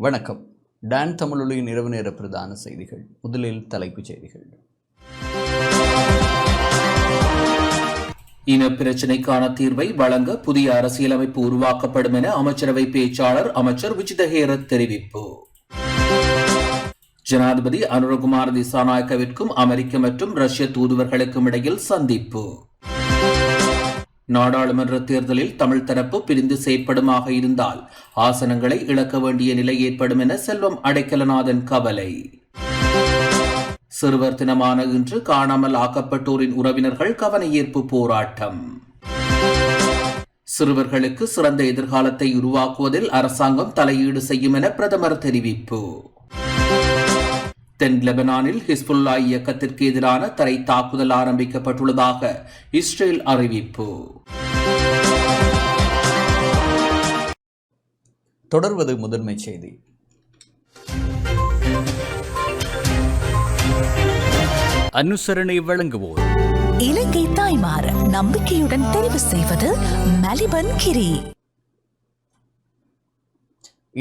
வணக்கம். டான் தமிழொலியின் இரவு நேர பிரதான செய்திகள். முதலில் தலைப்புச் செய்திகள். இன பிரச்சினைக்கான தீர்வை வழங்க புதிய அரசியலமைப்பு உருவாக்கப்படும் என அமைச்சரவை பேச்சாளர் அமைச்சர் விஜித ஹேரத் தெரிவிப்பு. ஜனாதிபதி அனுரகுமார் திசாநாயக்கவிற்கும் அமெரிக்க மற்றும் ரஷ்ய தூதுவர்களுக்கும் இடையில் சந்திப்பு. நாடாளுமன்ற தேர்தலில் தமிழ் தரப்பு பிரிந்து செயற்படுமாக இருந்தால் ஆசனங்களை இழக்க வேண்டிய நிலை ஏற்படும் என செல்வம் அடைக்கலநாதன் கவலை. சிறுவர் தினமான இன்று காணாமல் ஆக்கப்பட்டோரின் உறவினர்கள் கவனஈர்ப்பு போராட்டம். சிறுவர்களுக்கு சிறந்த எதிர்காலத்தை உருவாக்குவதில் அரசாங்கம் தலையீடு செய்யும் என பிரதமர் தெரிவிப்பு. தென் லெபனானில் ஹிஸ்புல்லா இயக்கத்திற்கு எதிரான தரை தாக்குதல் ஆரம்பிக்கப்பட்டுள்ளதாக இஸ்ரேல் அறிவிப்பு. தொடர்வது முதன்மை செய்தி. அனுசரணை வழங்குவோர் இலங்கை தாய்மார் நம்பிக்கையுடன் தெரிவு செய்வது மலிபன் கிரி.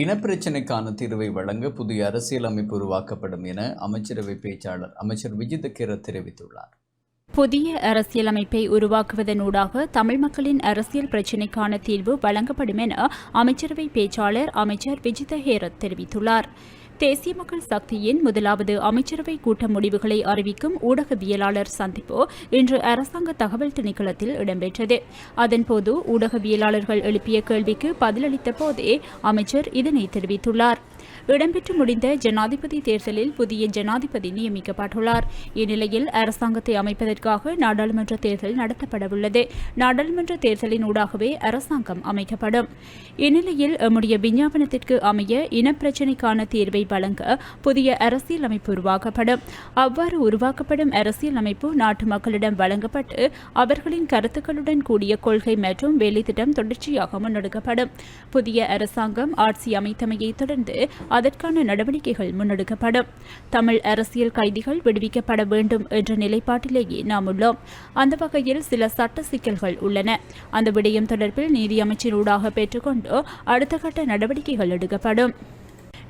இனப்பிரச்சினைக்கான தீர்வை வழங்க புதிய அரசியலமைப்பு உருவாக்கப்படும் என அமைச்சரவை பேச்சாளர் அமைச்சர் விஜித ஹேரத் தெரிவித்துள்ளார். புதிய அரசியலமைப்பை உருவாக்குவதனூடாக தமிழ் மக்களின் அரசியல் பிரச்சினைக்கான தீர்வு வழங்கப்படும் என அமைச்சரவை பேச்சாளர் அமைச்சர் விஜித ஹேரத் தெரிவித்துள்ளார். தேசிய மக்கள் சக்தியின் முதலாவது அமைச்சரவை கூட்ட முடிவுகளை அறிவிக்கும் ஊடகவியலாளர் சந்திப்பு இன்று அரசாங்க தகவல் திணைக்களத்தில் இடம்பெற்றது. அதன்போது ஊடகவியலாளர்கள் எழுப்பிய கேள்விக்கு பதிலளித்த போதே அமைச்சர் இதனை தெரிவித்துள்ளார். இடம்பெற்று முடிந்த ஜனாதிபதி தேர்தலில் புதிய ஜனாதிபதி நியமிக்கப்பட்டுள்ளார். இந்நிலையில் அரசாங்கத்தை அமைப்பதற்காக நாடாளுமன்ற தேர்தல் நடத்தப்படவுள்ளது. நாடாளுமன்ற தேர்தலின் ஊடாகவே அரசாங்கம் அமைக்கப்படும். இந்நிலையில் எம்முடைய விஞ்ஞாபனத்திற்கு அமைய இனப்பிரச்சினைக்கான தீர்வை வழங்க புதிய அரசியலமைப்பு உருவாக்கப்படும். அவ்வாறு உருவாக்கப்படும் அரசியலமைப்பு நாட்டு மக்களிடம் வழங்கப்பட்டு அவர்களின் கருத்துக்களுடன் கூடிய கொள்கை மற்றும் வேலைத்திட்டம் தொடர்ச்சியாக முன்னெடுக்கப்படும். புதிய அரசாங்கம் ஆட்சி அமைத்தமையை தொடர்ந்து அதற்கான நடவடிக்கைகள் முன்னெடுக்கப்படும். தமிழ் அரசியல் கைதிகள் விடுவிக்கப்பட வேண்டும் என்ற நிலைப்பாட்டிலேயே நாம் உள்ளோம். அந்த வகையில் சில சட்ட சிக்கல்கள் உள்ளன. அந்த விடயம் தொடர்பில் நீதி அமைச்சினூடாக பெற்றுக்கொண்டு அடுத்த கட்ட நடவடிக்கைகள் எடுக்கப்படும்.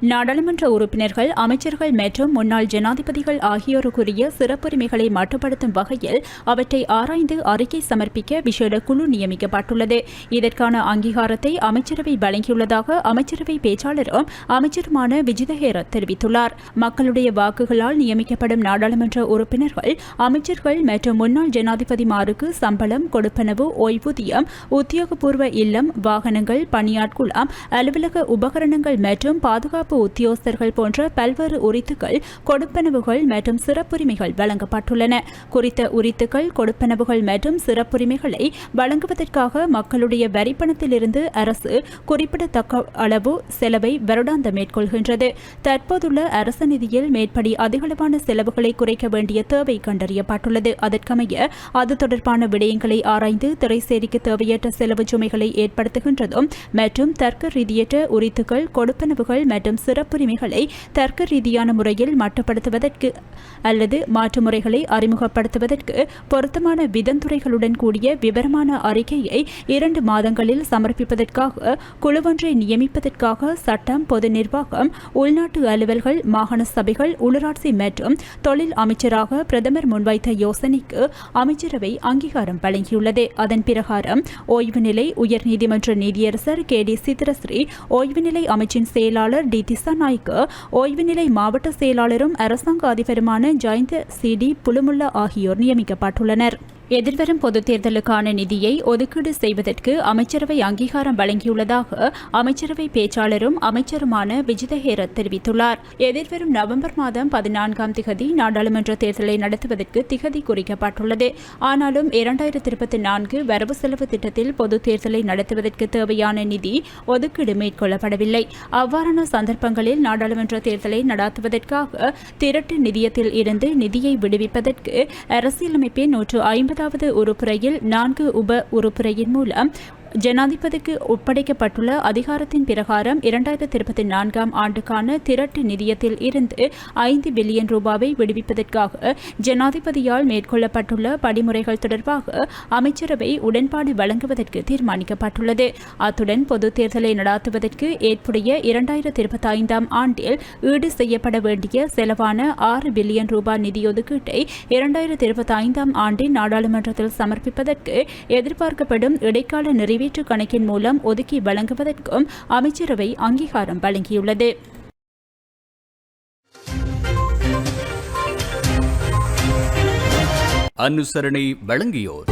நாடாளுமன்ற உறுப்பினர்கள், அமைச்சர்கள் மற்றும் முன்னாள் ஜனாதிபதிகள் ஆகியோருக்குரிய சிறப்புரிமைகளை மட்டுப்படுத்தும் வகையில் அவற்றை ஆராய்ந்து அறிக்கை சமர்ப்பிக்க விசேட குழு நியமிக்கப்பட்டுள்ளது. இதற்கான அங்கீகாரத்தை அமைச்சரவை வழங்கியுள்ளதாக அமைச்சரவை பேச்சாளரும் அமைச்சருமான விஜித ஹேரத் தெரிவித்துள்ளார். மக்களுடைய வாக்குகளால் நியமிக்கப்படும் நாடாளுமன்ற உறுப்பினர்கள், அமைச்சர்கள் மற்றும் முன்னாள் ஜனாதிபதிமாருக்கு சம்பளம், கொடுப்பனவு, ஓய்வூதியம், உத்தியோகபூர்வ இல்லம், வாகனங்கள், பணியாட்குழாம், அலுவலக உபகரணங்கள் மற்றும் பாதுகாப்பு உத்தியோகஸ்தர்கள் போன்ற பல்வேறு உரித்துக்கள், கொடுப்பனவுகள் மற்றும் சிறப்புரிமைகள் வழங்கப்பட்டுள்ளன. குறித்த உரித்துக்கள், கொடுப்பனவுகள் மற்றும் சிறப்புரிமைகளை வழங்குவதற்காக மக்களுடைய வரிப்பணத்திலிருந்து அரசு குறிப்பிடத்தக்க அளவு செலவை வருடாந்தம் மேற்கொள்கின்றது. தற்போதுள்ள அரச நிதியில் மேற்படி அதிகளவான செலவுகளை குறைக்க வேண்டிய தேவை கண்டறியப்பட்டுள்ளது. அதற்கமைய அது தொடர்பான விடயங்களை ஆராய்ந்து திரைசேரிக்கு தேவையற்ற செலவு சுமைகளை ஏற்படுத்துகின்றதும் மற்றும் தர்க்க ரீதியற்ற உரித்துக்கள், கொடுப்பனவுகள் மற்றும் சிறப்புரிமைகளை தர்க்க ரீதியான முறையில் மட்டுப்படுத்துவதற்கு அல்லது மாற்று முறைகளை அறிமுகப்படுத்துவதற்கு பொருத்தமான விதந்துரைகளுடன் கூடிய விவரமான அறிக்கையை 2 மாதங்களில் சமர்ப்பிப்பதற்காக குழுவொன்றை நியமிப்பதற்காக சட்டம், பொது நிர்வாகம், உள்நாட்டு அலுவல்கள், மாகாண சபைகள், உள்ளூராட்சி மற்றும் தொழில் அமைச்சராக பிரதமர் முன்வைத்த யோசனைக்கு அமைச்சரவை அங்கீகாரம் வழங்கியுள்ளது. அதன் பிரகாரம் ஓய்வு நிலை உயர்நீதிமன்ற நீதியரசர் KD சித்ரஸ்ரீ, ஓய்வு நிலை அமைச்சின் செயலாளர் D திசாநாயக்க, ஓய்வு நிலை மாவட்ட செயலாளரும் அரசாங்க அதிபருமான ஜயந்த CD புலுமுல்ல ஆகியோர் நியமிக்கப்பட்டுள்ளனர். எதிர்வரும் பொதுத் தேர்தலுக்கான நிதியை ஒதுக்கீடு செய்வதற்கு அமைச்சரவை அங்கீகாரம் வழங்கியுள்ளதாக அமைச்சரவை பேச்சாளரும் அமைச்சருமான விஜித ஹேரத் தெரிவித்துள்ளார். எதிர்வரும் நவம்பர் மாதம் 14ஆம் திகதி நாடாளுமன்ற தேர்தலை நடத்துவதற்கு திகதி குறிக்கப்பட்டுள்ளது. ஆனாலும் 2024 வரவு செலவு திட்டத்தில் பொதுத் தேர்தலை நடத்துவதற்கு தேவையான நிதி ஒதுக்கீடு மேற்கொள்ளப்படவில்லை. அவ்வாறான சந்தர்ப்பங்களில் நாடாளுமன்ற தேர்தலை நடத்துவதற்காக திரட்டு நிதியத்தில் இருந்து நிதியை விடுவிப்பதற்கு அரசியலமைப்பின் 150வது உறுப்புரையில் 4 உப உறுப்புரையின் மூலம் ஜனாதிபதிக்கு ஒப்படைக்கப்பட்டுள்ள அதிகாரத்தின் பிரகாரம் 2024 ஆண்டுக்கான திரட்டு நிதியத்தில் இருந்து 5 பில்லியன் ரூபாவை விடுவிப்பதற்காக ஜனாதிபதியால் மேற்கொள்ளப்பட்டுள்ள படிமுறைகள் தொடர்பாக அமைச்சரவை உடன்பாடு வழங்குவதற்கு தீர்மானிக்கப்பட்டுள்ளது. அத்துடன் பொது தேர்தலை நடாத்துவதற்கு ஏற்புடைய 2025 ஆண்டில் ஈடு செய்யப்பட வேண்டிய செலவான 6 பில்லியன் ரூபாய் நிதி ஒதுக்கீட்டை 2025 ஆண்டில் நாடாளுமன்றத்தில் சமர்ப்பிப்பதற்கு எதிர்பார்க்கப்படும் இடைக்கால நிறைவேற்று கணக்கின் மூலம் ஒதுக்கி வழங்குவதற்கும் அமைச்சரவை அங்கீகாரம் வழங்கியுள்ளது. அனுசரணை வழங்கியோர்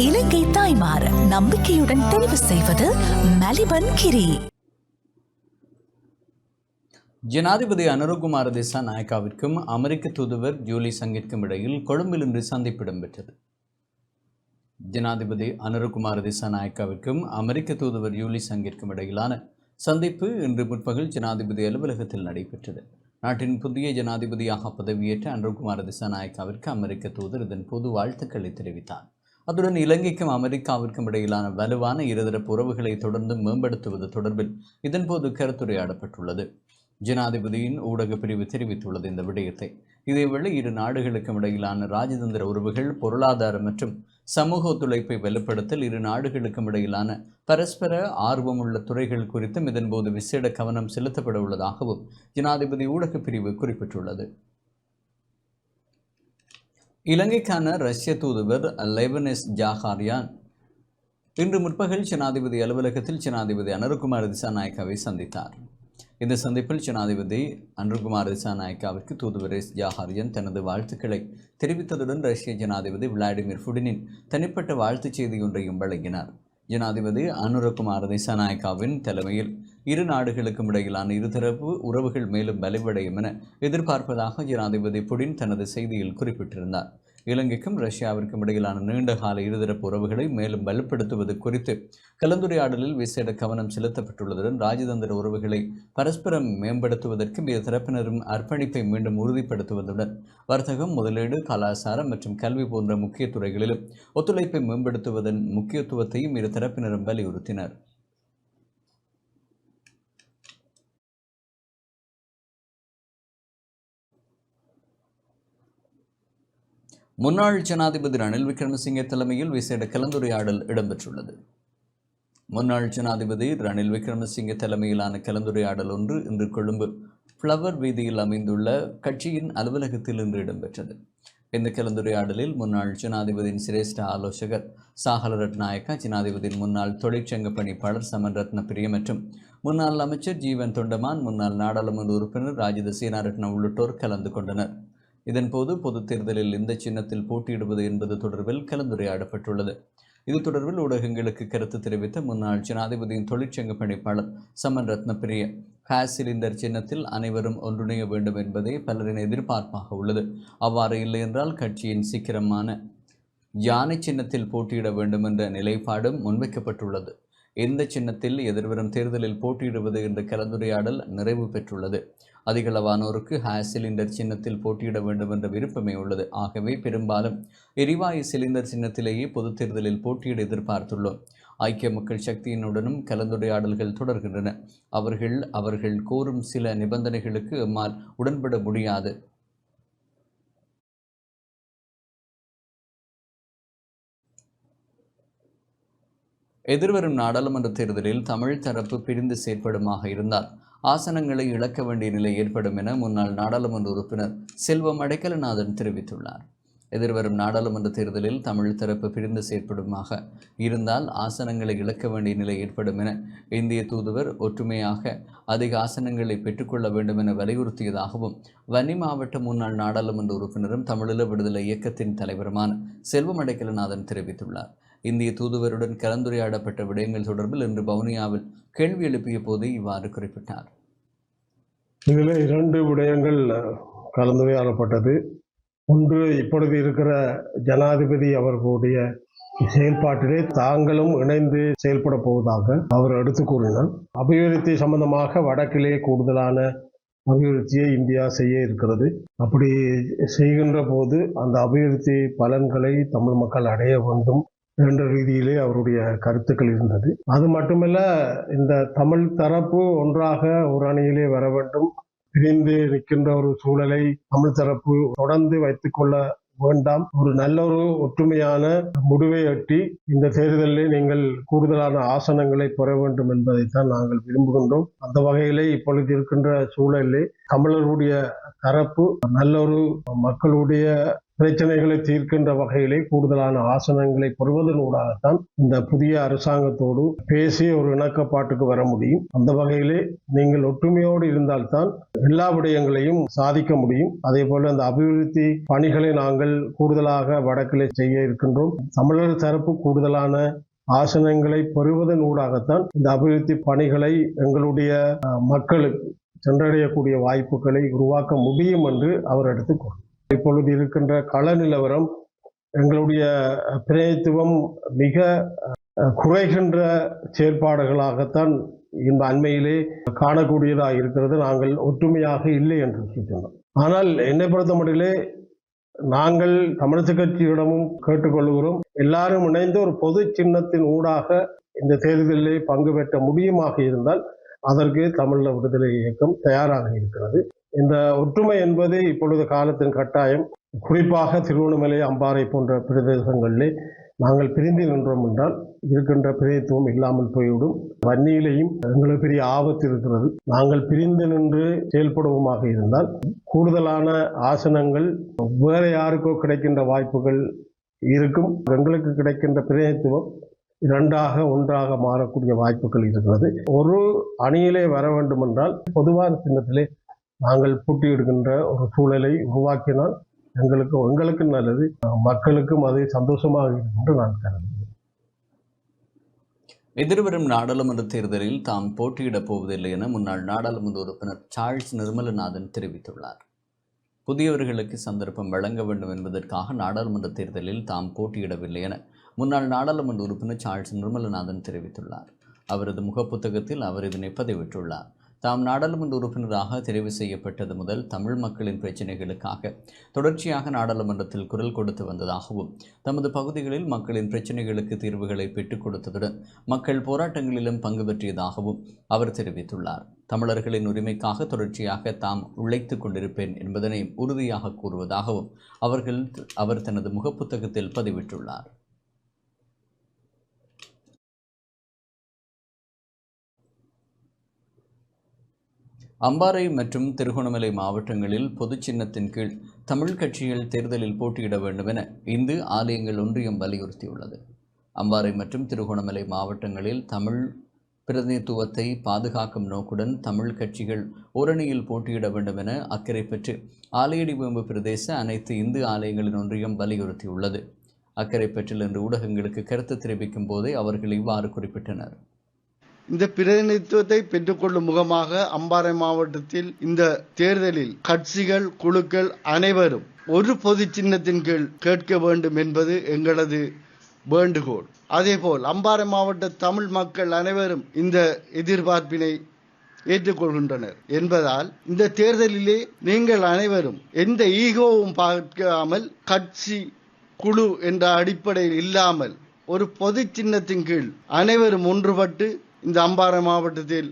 இலங்கை தாய்மார நம்பிக்கையுடன் தெரிவு செய்வது மலிபன் கிரி. ஜனாதிபதி அனுரகுமார திசாநாயக்காவிற்கும் அமெரிக்க தூதுவர் ஜூலி சங்கிற்கும் இடையில் கொழும்பில் இன்று சந்திப்பு இடம்பெற்றது. ஜனாதிபதி அனுரகுமார திசாநாயக்காவிற்கும் அமெரிக்க தூதுவர் ஜூலி சங்கிற்கும் இடையிலான சந்திப்பு இன்று முற்பகல் ஜனாதிபதி அலுவலகத்தில் நடைபெற்றது. நாட்டின் புதிய ஜனாதிபதியாக பதவியேற்ற அனுரகுமார திசாநாயக்காவிற்கு அமெரிக்க தூதர் இதன் பொது வாழ்த்துக்களை தெரிவித்தார். அத்துடன் இலங்கைக்கும் அமெரிக்காவிற்கும் இடையிலான வலுவான இருதரப்பு உறவுகளை தொடர்ந்து மேம்படுத்துவது தொடர்பில் இதன்போது கருத்துரையாடப்பட்டுள்ளது. ஜனாதிபதியின் ஊடக பிரிவு தெரிவித்துள்ளது இந்த விடயத்தை. இதேவேளை இரு நாடுகளுக்கும் இடையிலான ராஜதந்திர உறவுகள், பொருளாதார மற்றும் சமூக ஒத்துழைப்பை வலுப்படுத்தல், இரு நாடுகளுக்கும் இடையிலான பரஸ்பர ஆர்வமுள்ள துறைகள் குறித்தும் இதன்போது விசேட கவனம் செலுத்தப்பட உள்ளதாகவும் ஜனாதிபதி ஊடக பிரிவு குறிப்பிட்டுள்ளது. இலங்கைக்கான ரஷ்ய தூதுவர் லெவனெஸ் ஜாகாரியான் இன்று முற்பகல் ஜனாதிபதி அலுவலகத்தில் ஜனாதிபதி அனுரகுமார திசாநாயக்காவை சந்தித்தார். இந்த சந்திப்பில் ஜனாதிபதி அனுரகுமார திசாநாயக்காவிற்கு தூதுவர் எஸ் ஜாகாரியன் தனது வாழ்த்துக்களை தெரிவித்ததுடன் ரஷ்ய ஜனாதிபதி விளாடிமிர் புடினின் தனிப்பட்ட வாழ்த்துச் செய்தி ஒன்றையும் வழங்கினார். ஜனாதிபதி அனுரகுமார திசாநாயக்காவின் தலைமையில் இரு நாடுகளுக்கும் இடையிலான இருதரப்பு உறவுகள் மேலும் வலுவடையும் என எதிர்பார்ப்பதாக ஜனாதிபதி புடின் தனது செய்தியில் குறிப்பிட்டிருந்தார். இலங்கைக்கும் ரஷ்யாவிற்கும் இடையிலான நீண்டகால இருதரப்பு உறவுகளை மேலும் வலுப்படுத்துவது குறித்து கலந்துரையாடலில் விசேட கவனம் செலுத்தப்பட்டுள்ளதுடன் ராஜதந்திர உறவுகளை பரஸ்பரம் மேம்படுத்துவதற்கும் இரு தரப்பினரும் அர்ப்பணிப்பை மீண்டும் உறுதிப்படுத்துவதுடன் வர்த்தகம், முதலீடு, கலாச்சாரம் மற்றும் கல்வி போன்ற முக்கிய துறைகளிலும் ஒத்துழைப்பை மேம்படுத்துவதன் முக்கியத்துவத்தையும் இரு தரப்பினரும் வலியுறுத்தினர். முன்னாள் ஜனாதிபதி ரணில் விக்ரமசிங்கே தலைமையில் விசேட கலந்துரையாடல் இடம்பெற்றுள்ளது. முன்னாள் ஜனாதிபதி ரணில் விக்ரமசிங்கே தலைமையிலான கலந்துரையாடல் ஒன்று இன்று கொழும்பு ஃப்ளவர் வீதியில் அமைந்துள்ள கட்சியின் அலுவலகத்தில் இன்று இடம்பெற்றது. இந்த கலந்துரையாடலில் முன்னாள் ஜனாதிபதியின் சிரேஷ்ட ஆலோசகர் சாகல ரட்நாயக்கா, ஜனாதிபதியின் முன்னாள் தொழிற்சங்க பணிப்பாளர் சமன் ரத்ன பிரிய மற்றும் முன்னாள் அமைச்சர் ஜீவன் தொண்டமான், முன்னாள் நாடாளுமன்ற உறுப்பினர் ராஜித சேனாரட்ன உள்ளிட்டோர் கலந்து கொண்டனர். இதன்போது பொது தேர்தலில் இந்த சின்னத்தில் போட்டியிடுவது என்பது தொடர்பில் கலந்துரையாடப்பட்டுள்ளது. இது தொடர்பில் ஊடகங்களுக்கு கருத்து தெரிவித்த முன்னாள் ஜனாதிபதியின் தொழிற்சங்க பணிப்பாளர் சமன் ரத்ன பிரிய, கேஸ் சிலிண்டர் சின்னத்தில் அனைவரும் ஒன்றிணைய வேண்டும் என்பதே பலரின் எதிர்பார்ப்பாக உள்ளது. அவ்வாறு இல்லை என்றால் கட்சியின் சீக்கிரமான யானை சின்னத்தில் போட்டியிட வேண்டும் என்ற நிலைப்பாடும் முன்வைக்கப்பட்டுள்ளது. எந்த சின்னத்தில் எதிர்வரும் தேர்தலில் போட்டியிடுவது என்ற கலந்துரையாடல் நிறைவு பெற்றுள்ளது. அதிகளவானோருக்கு கேஸ் சிலிண்டர் சின்னத்தில் போட்டியிட வேண்டும் என்ற விருப்பமே உள்ளது. ஆகவே பெரும்பாலும் எரிவாயு சிலிண்டர் சின்னத்திலேயே பொது தேர்தலில் போட்டியிட எதிர்பார்த்துள்ளோம். ஐக்கிய மக்கள் சக்தியினுடனும் கலந்துரையாடல்கள் தொடர்கின்றன. அவர்கள் கோரும் சில நிபந்தனைகளுக்கு எம்மால் உடன்பட முடியாது. எதிர்வரும் நாடாளுமன்ற தேர்தலில் தமிழ் தரப்பு பிரிந்து செயற்படுமாக இருந்தால் ஆசனங்களை இழக்க வேண்டிய நிலை ஏற்படும் என முன்னாள் நாடாளுமன்ற உறுப்பினர் செல்வம் அடைக்கலநாதன் தெரிவித்துள்ளார். எதிர்வரும் நாடாளுமன்ற தேர்தலில் தமிழ் தரப்பு பிரிந்து செயற்படுமாக இருந்தால் ஆசனங்களை இழக்க வேண்டிய நிலை ஏற்படும் என இந்திய தூதுவர் ஒற்றுமையாக அதிக ஆசனங்களை பெற்றுக்கொள்ள வேண்டும் என வலியுறுத்தியதாகவும் வன்னி மாவட்ட முன்னாள் நாடாளுமன்ற உறுப்பினரும் தமிழீழ விடுதலை இயக்கத்தின் தலைவருமான செல்வம் அடைக்கலநாதன் தெரிவித்துள்ளார். இந்திய தூதுவருடன் கலந்துரையாடப்பட்ட விடயங்கள் தொடர்பில் இன்று வவுனியாவில் கேள்வி எழுப்பிய போது இவ்வாறு குறிப்பிட்டார். இதில் 2 விடயங்கள் கலந்துரையாடப்பட்டது. ஒன்று, இப்பொழுது இருக்கிற ஜனாதிபதி அவர்களுடைய செயல்பாட்டிலே தாங்களும் இணைந்து செயல்பட போவதாக அவர் எடுத்து கூறினார். அபிவிருத்தி சம்பந்தமாக வடக்கிலே கூடுதலான அபிவிருத்தியை இந்தியா செய்ய இருக்கிறது. அப்படி செய்கின்ற போது அந்த அபிவிருத்தி பலன்களை தமிழ் மக்கள் அடைய வேண்டும் என்ற ரீதியிலே அவருடைய கருத்துக்கள் இருந்தது. அது மட்டுமல்ல, இந்த தமிழ் தரப்பு ஒன்றாக ஒரு அணியிலே வர வேண்டும், பிரிந்து நிற்கின்ற ஒரு சூழலை தமிழ் தரப்பு தொடர்ந்து வைத்துக் கொள்ள வேண்டாம், ஒரு நல்ல ஒரு ஒற்றுமையான முடிவை எட்டி இந்த தேர்தலில் நீங்கள் கூடுதலான ஆசனங்களை பெற வேண்டும் என்பதைத்தான் நாங்கள் விரும்புகின்றோம். அந்த வகையிலே இப்பொழுது இருக்கின்ற சூழலிலே தமிழர்களுடைய தரப்பு நல்ல ஒரு மக்களுடைய பிரச்சனைகளை தீர்க்கின்ற வகையிலே கூடுதலான ஆசனங்களை பெறுவதனூடாகத்தான் இந்த புதிய அரசாங்கத்தோடு பேசி ஒரு இணக்கப்பாட்டுக்கு வர முடியும். அந்த வகையிலே நீங்கள் ஒற்றுமையோடு இருந்தால்தான் எல்லா விடயங்களையும் சாதிக்க முடியும். அதே போல அந்த அபிவிருத்தி பணிகளை நாங்கள் கூடுதலாக வடக்கிலே செய்ய இருக்கின்றோம். தமிழர் தரப்பு கூடுதலான ஆசனங்களை பெறுவதனூடாகத்தான் இந்த அபிவிருத்தி பணிகளை எங்களுடைய மக்களுக்கு சென்றடையக்கூடிய வாய்ப்புகளை உருவாக்க முடியும் என்று அவர் எடுத்துக்கொண்டார். இப்பொழுது இருக்கின்ற கள நிலவரம் எங்களுடைய பிரதித்துவம் மிக குறைகின்ற செயற்பாடுகளாகத்தான் இந்த அண்மையிலே காணக்கூடியதாக இருக்கிறது. நாங்கள் ஒற்றுமையாக இல்லை என்று சொல்லியிருந்தோம். ஆனால் என்னை பொறுத்தமட்டிலே நாங்கள் தமிழக கட்சியிடமும் கேட்டுக்கொள்கிறோம், எல்லாரும் இணைந்து ஒரு பொது சின்னத்தின் ஊடாக இந்த தேர்தலிலே பங்கு பெற்ற முடியுமாக இருந்தால் அதற்கு தமிழக விடுதலை இயக்கம் தயாராக இருக்கிறது. இந்த ஒற்றுமை என்பது இப்பொழுது காலத்தின் கட்டாயம். குறிப்பாக திருகோணமலை, அம்பாறை போன்ற பிரதேசங்களிலே நாங்கள் பிரிந்து நின்றோம் என்றால் இருக்கின்ற பிரதித்துவம் இல்லாமல் போய்விடும். வன்னியிலேயும் எங்களுக்கு பெரிய ஆபத்து இருக்கிறது. நாங்கள் பிரிந்து நின்று செயல்படுவோமாக இருந்தால் கூடுதலான ஆசனங்கள் வேறு யாருக்கோ கிடைக்கின்ற வாய்ப்புகள் இருக்கும். எங்களுக்கு கிடைக்கின்ற பிரதித்துவம் இரண்டாக ஒன்றாக மாறக்கூடிய வாய்ப்புகள் இருக்கிறது. ஒரு அணியிலே வர வேண்டும் என்றால் பொதுவான சின்னத்திலே நாங்கள் போட்டியிடுகின்ற ஒரு சூழலை உருவாக்கினால் எங்களுக்கு நல்லது, மக்களுக்கும் அது சந்தோஷமாக இருக்கும் என்று நான் கருதுகிறேன். எதிர்வரும் நாடாளுமன்ற தேர்தலில் தாம் போட்டியிடப் போவதில்லை என முன்னாள் நாடாளுமன்ற உறுப்பினர் சார்ல்ஸ் நிர்மலநாதன் தெரிவித்துள்ளார். புதியவர்களுக்கு சந்தர்ப்பம் வழங்க வேண்டும் என்பதற்காக நாடாளுமன்ற தேர்தலில் தாம் போட்டியிடவில்லை என முன்னாள் நாடாளுமன்ற உறுப்பினர் சார்ல்ஸ் நிர்மலநாதன் தெரிவித்துள்ளார். அவரது முகப்புத்தகத்தில் அவர் இதனை பதிவிட்டுள்ளார். தாம் நாடாளுமன்ற உறுப்பினராக தெரிவு செய்யப்பட்டது முதல் தமிழ் மக்களின் பிரச்சினைகளுக்காக தொடர்ச்சியாக நாடாளுமன்றத்தில் குரல் கொடுத்து வந்ததாகவும், தமது பகுதிகளில் மக்களின் பிரச்சினைகளுக்கு தீர்வுகளை பெற்றுக் கொடுத்ததுடன் மக்கள் போராட்டங்களிலும் பங்கு பெற்றியதாகவும் அவர் தெரிவித்துள்ளார். தமிழர்களின் உரிமைக்காக தொடர்ச்சியாக தாம் உழைத்துக் கொண்டிருப்பேன் என்பதனை உறுதியாக கூறுவதாகவும் அவர் தனது முகப்புத்தகத்தில் பதிவிட்டுள்ளார். அம்பாறை மற்றும் திருகோணமலை மாவட்டங்களில் பொது சின்னத்தின் கீழ் தமிழ் கட்சிகள் தேர்தலில் போட்டியிட வேண்டும் என இந்து ஆலயங்கள் ஒன்றியம் வலியுறுத்தியுள்ளது. அம்பாறை மற்றும் திருகோணமலை மாவட்டங்களில் தமிழ் பிரதிநிதித்துவத்தை பாதுகாக்கும் நோக்குடன் தமிழ் கட்சிகள் ஓரணியில் போட்டியிட வேண்டும் என அக்கறை பெற்று ஆலையடிவேம்பு பிரதேச அனைத்து இந்து ஆலயங்களின் ஒன்றியம் வலியுறுத்தியுள்ளது. அக்கறை பெற்றில் இன்று ஊடகங்களுக்கு கருத்து தெரிவிக்கும் போதே அவர்கள் இவ்வாறு குறிப்பிட்டனர். இந்த பிரதிநிதித்துவத்தை பெற்றுக்கொள்ளும் முகமாக அம்பாறை மாவட்டத்தில் இந்த தேர்தலில் கட்சிகள், குழுக்கள் அனைவரும் ஒரு பொது சின்னத்தின் கீழ் கேட்க வேண்டும் என்பது எங்களது வேண்டுகோள். அதேபோல் அம்பாறை மாவட்ட தமிழ் மக்கள் அனைவரும் இந்த எதிர்பார்ப்பினை ஏற்றுக்கொள்கின்றனர் என்பதால் இந்த தேர்தலிலே நீங்கள் அனைவரும் எந்த ஈகோவும் பார்க்காமல், கட்சி குழு என்ற அடிப்படையில் இல்லாமல் ஒரு பொது சின்னத்தின் கீழ் அனைவரும் ஒன்றுபட்டு இந்த அம்பாறை மாவட்டத்தில்